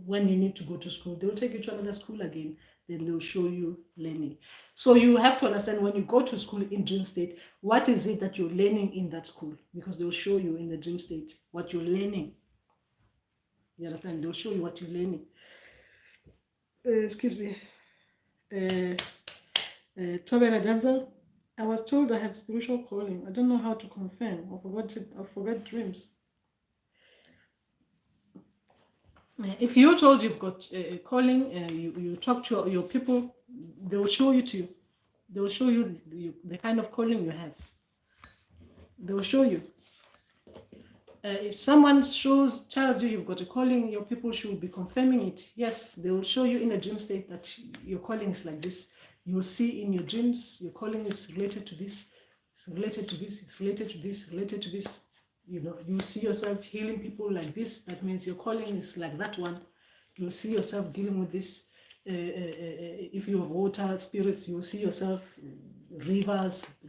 when you need to go to school, they'll take you to another school again. Then they'll show you learning. So you have to understand, when you go to school in dream state, what is it that you're learning in that school? Because they'll show you in the dream state what you're learning. You understand? They'll show you what you're learning. Excuse me. Toby and Denzel, I was told I have spiritual calling. I don't know how to confirm. I forgot dreams. If you're told you've got a calling, you talk to your people, they'll show you to you. They'll show you the kind of calling you have. They'll show you. If someone tells you you've got a calling, your people should be confirming it. Yes, they will show you in a dream state that your calling is like this. You will see in your dreams your calling is related to this, it's related to this, it's related to this, related to this. You know, you see yourself healing people like this. That means your calling is like that one. You'll see yourself dealing with this. If you have water spirits, you'll see yourself rivers,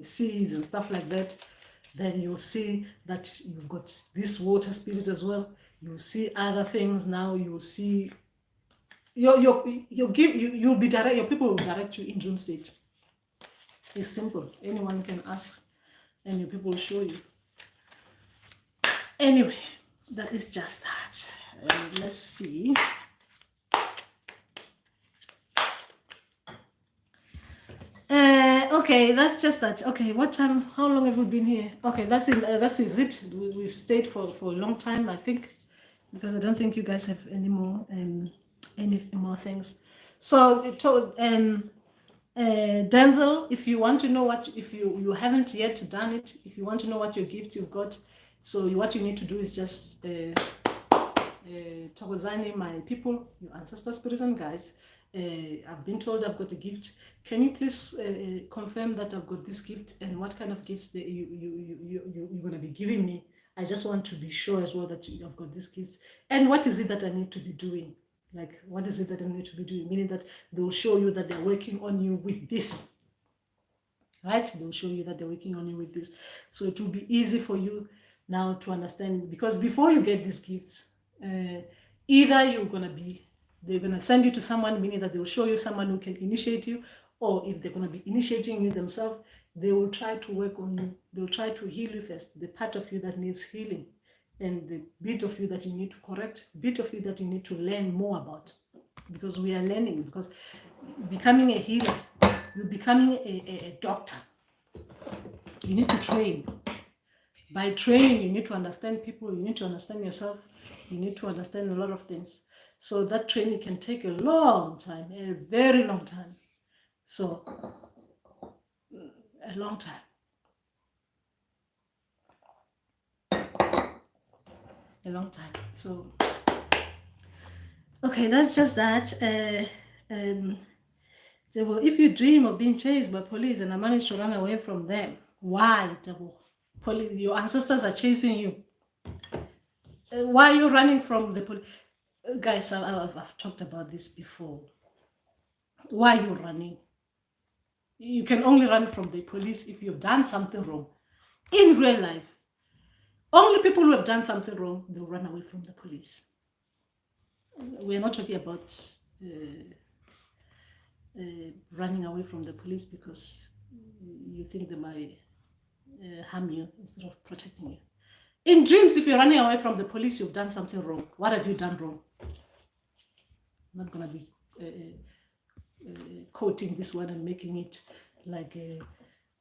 seas and stuff like that. Then you'll see that you've got these water spirits as well. You'll see other things now. You'll see your people will direct you in dream state. It's simple. Anyone can ask and your people will show you. Anyway, that is just that. Let's see. Okay, that's just that. Okay, what time? How long have we been here? Okay, that's it. That is it. We've stayed for a long time, I think, because I don't think you guys have any more things. So Denzel, if you want to know if you haven't yet done it, if you want to know what your gifts you've got, so what you need to do is just Thokozani, my people, your ancestor spirits and guides. I've been told I've got a gift. Can you please confirm that I've got this gift, and what kind of gifts that you're going to be giving me? I just want to be sure as well that I've got these gifts. And what is it that I need to be doing? Like, what is it that I need to be doing? Meaning that they'll show you that they're working on you with this. Right? They'll show you that they're working on you with this. So it will be easy for you now to understand. Because before you get these gifts, either they're going to send you to someone, meaning that they'll show you someone who can initiate you, or if they're going to be initiating you themselves, they will try to work on you. They'll try to heal you first, the part of you that needs healing, and the bit of you that you need to correct, bit of you that you need to learn more about. Because we are learning, because becoming a healer, you're becoming a doctor. You need to train. By training, you need to understand people, you need to understand yourself, you need to understand a lot of things. So that training can take a long time, a very long time. So, a long time. A long time. So, okay, that's just that. If you dream of being chased by police and I manage to run away from them, why? Your ancestors are chasing you. Why are you running from the police? Guys, I've talked about this before. Why are you running? You can only run from the police if you've done something wrong. In real life, only people who have done something wrong, they'll run away from the police. We're not talking about running away from the police because you think they might harm you instead of protecting you. In dreams, if you're running away from the police, you've done something wrong. What have you done wrong? I'm not going to be quoting this one and making it like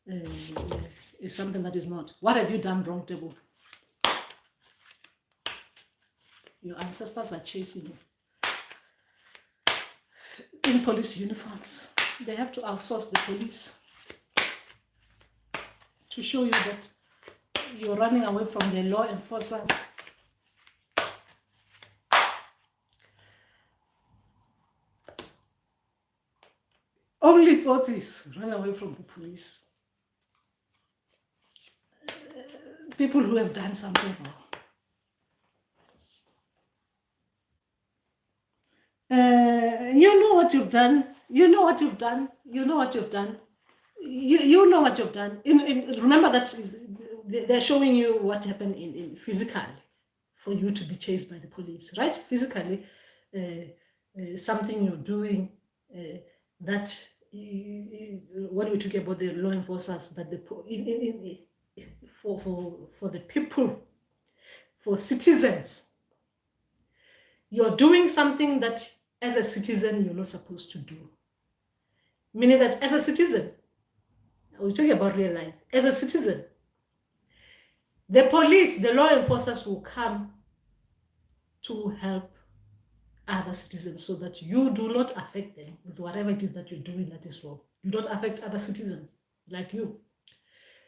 it's something that is not. What have you done wrong, Debo? Your ancestors are chasing you in police uniforms. They have to outsource the police to show you that you're running away from the law enforcers. Only Tsotsis run away from the police. people who have done something wrong. You know what you've done. You know what you've done. You know what you've done. You know what you've done. Remember that they're showing you what happened in physically for you to be chased by the police, right? Physically, something you're doing that when we talk about the law enforcers, that for the people, for citizens, you're doing something that as a citizen you're not supposed to do. Meaning that as a citizen, we're talking about real life, as a citizen, the police, the law enforcers will come to help other citizens so that you do not affect them with whatever it is that you're doing that is wrong. You don't affect other citizens like you.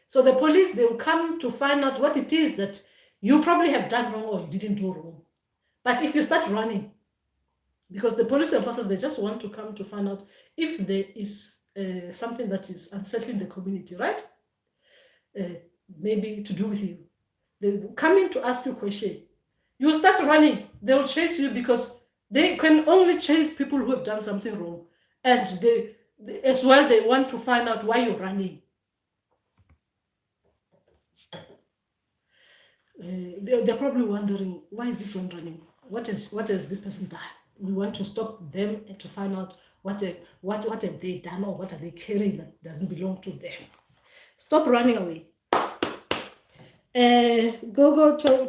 So the police, they will come to find out what it is that you probably have done wrong or you didn't do wrong. But if you start running, because the police enforcers, they just want to come to find out if there is something that is unsettling the community, right? Maybe to do with you. They will come in to ask you a question. You start running, they will chase you because they can only chase people who have done something wrong. And they as well, they want to find out why you're running. They're probably wondering, why is this one running? What has this person done? We want to stop them and to find out what have they done or what are they carrying that doesn't belong to them. Stop running away. Go to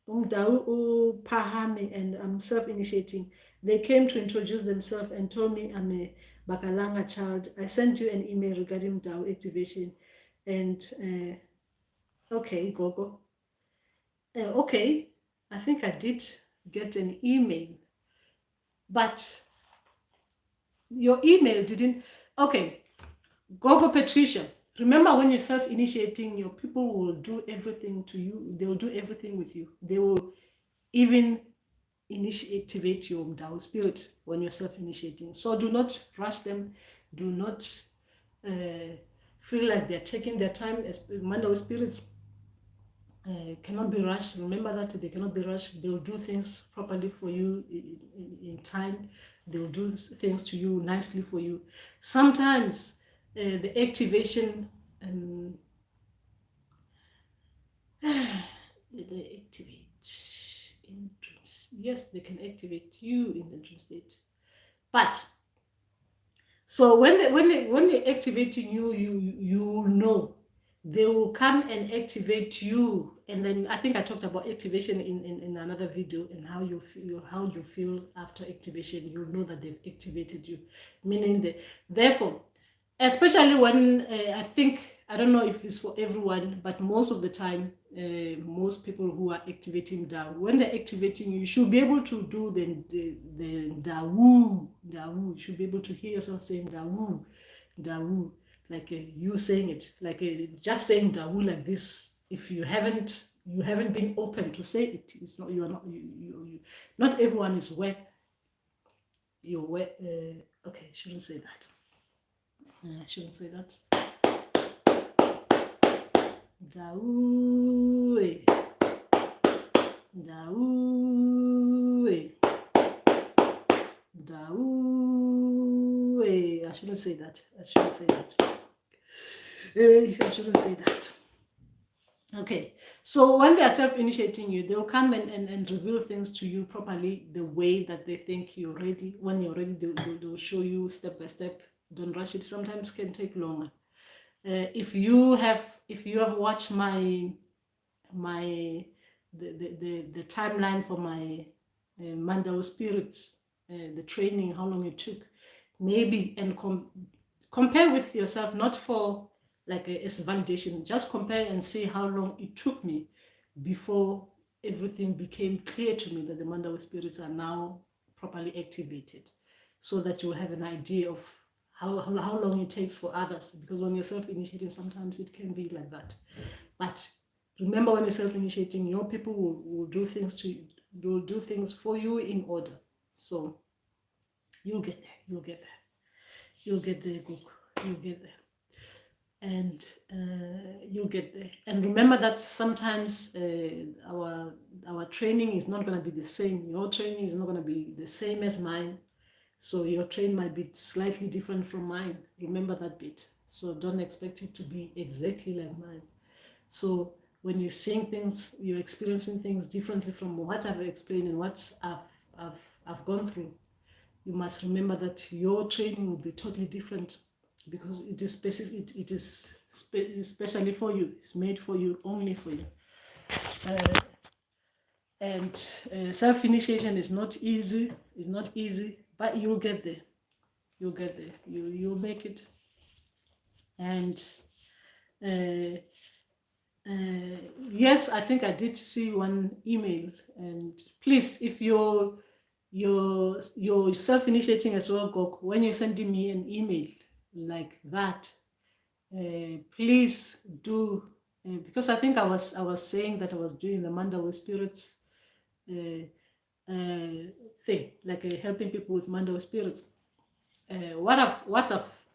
Umdawu Pahami, and I'm self-initiating. They came to introduce themselves and told me I'm a Bakalanga child. I sent you an email regarding Umdawu activation. And okay, Gogo. Okay, I think I did get an email, but your email didn't. Okay, Gogo Patricia. Remember, when you're self-initiating, your people will do everything to you. They will do everything with you. They will even activate your Mdawu spirit when you're self-initiating. So do not rush them. Do not feel like they're taking their time. As Mandawe spirits cannot be rushed. Remember that they cannot be rushed. They will do things properly for you in time. They will do things to you nicely for you. Sometimes the activation they activate in dreams. Yes, they can activate you in the dream state. But so when they're activating you, you know. They will come and activate you, and then I think I talked about activation in another video, and how you feel after activation. You'll know that they've activated you, meaning that therefore, especially when I don't know if it's for everyone, but most of the time, most people who are activating down, when they're activating you, you should be able to do the dawu. You should be able to hear yourself saying dawu. Like you saying it, like just saying dawu like this. If you haven't been open to say it, it's not, you are not, you not everyone is worth your worth. Okay, shouldn't say that. I shouldn't say that. Dawu, dawu, dawu. I shouldn't say that. I shouldn't say that. Okay, so when they are self-initiating you, they'll come and reveal things to you properly, the way that they think you're ready. When you're ready, they'll show you step by step. Don't rush it. Sometimes can take longer. If you have watched the timeline for my Mandawe spirits, the training, how long it took, maybe, and compare with yourself, not for like as validation, just compare and see how long it took me before everything became clear to me that the Mandawe spirits are now properly activated, so that you will have an idea of how long it takes for others, because when you're self-initiating, sometimes it can be like that. But remember, when you're self-initiating, your people will do things for you in order. So you'll get there. You'll get there, Gook. You'll get there. and you'll get there. And remember that sometimes our training is not going to be the same. Your training is not going to be the same as mine. So your training might be slightly different from mine. Remember that bit. So don't expect it to be exactly like mine. So when you're seeing things, you're experiencing things differently from what I've explained and what I've gone through, you must remember that your training will be totally different, because it is specific. It is especially for you. It's made for you, only for you. And self-initiation is not easy. It's not easy, but you'll get there. You'll get there. You'll make it. And yes, I think I did see one email. And please, if you're self-initiating as well, Gok, when you're sending me an email like that, please do, because I think I was saying that I was doing the Mandawe spirits thing, like helping people with Mandawe spirits.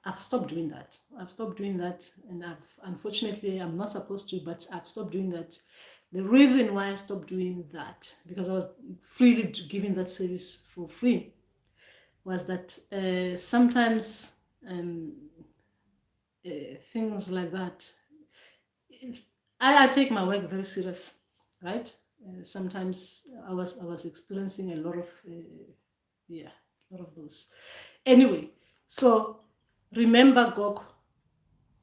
I've stopped doing that. I've stopped doing that, and unfortunately I'm not supposed to, but I've stopped doing that. The reason why I stopped doing that, because I was freely giving that service for free, was that sometimes things like that, I take my work very serious, right? Sometimes I was experiencing a lot of a lot of those. Anyway, so remember, Gok,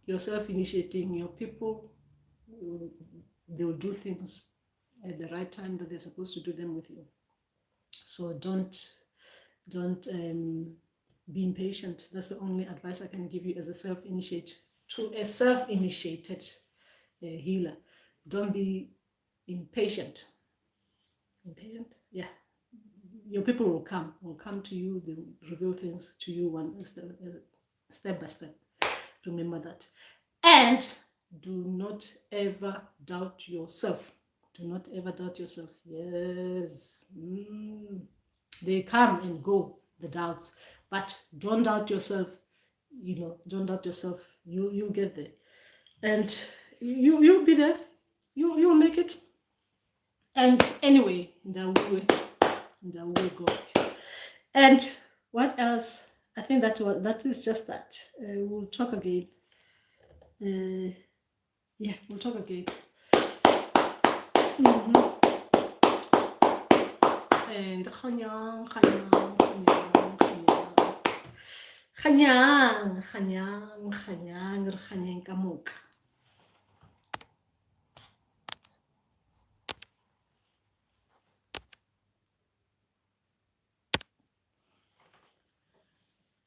you're self-initiating. Your people, they will do things at the right time that they're supposed to do them with you. So don't be impatient. That's the only advice I can give you as a self-initiated healer. Don't be impatient. Impatient? Yeah. Your people will come to you. They will reveal things to you step by step. Remember that. And do not ever doubt yourself. Do not ever doubt yourself. Yes. They come and go, the doubts. But don't doubt yourself. Don't doubt yourself. You'll get there. And you'll be there. You'll make it. And anyway, Ndawe go. And what else? I think that is just that. We'll talk again. Yeah, we'll talk again. And khanyang kamuka.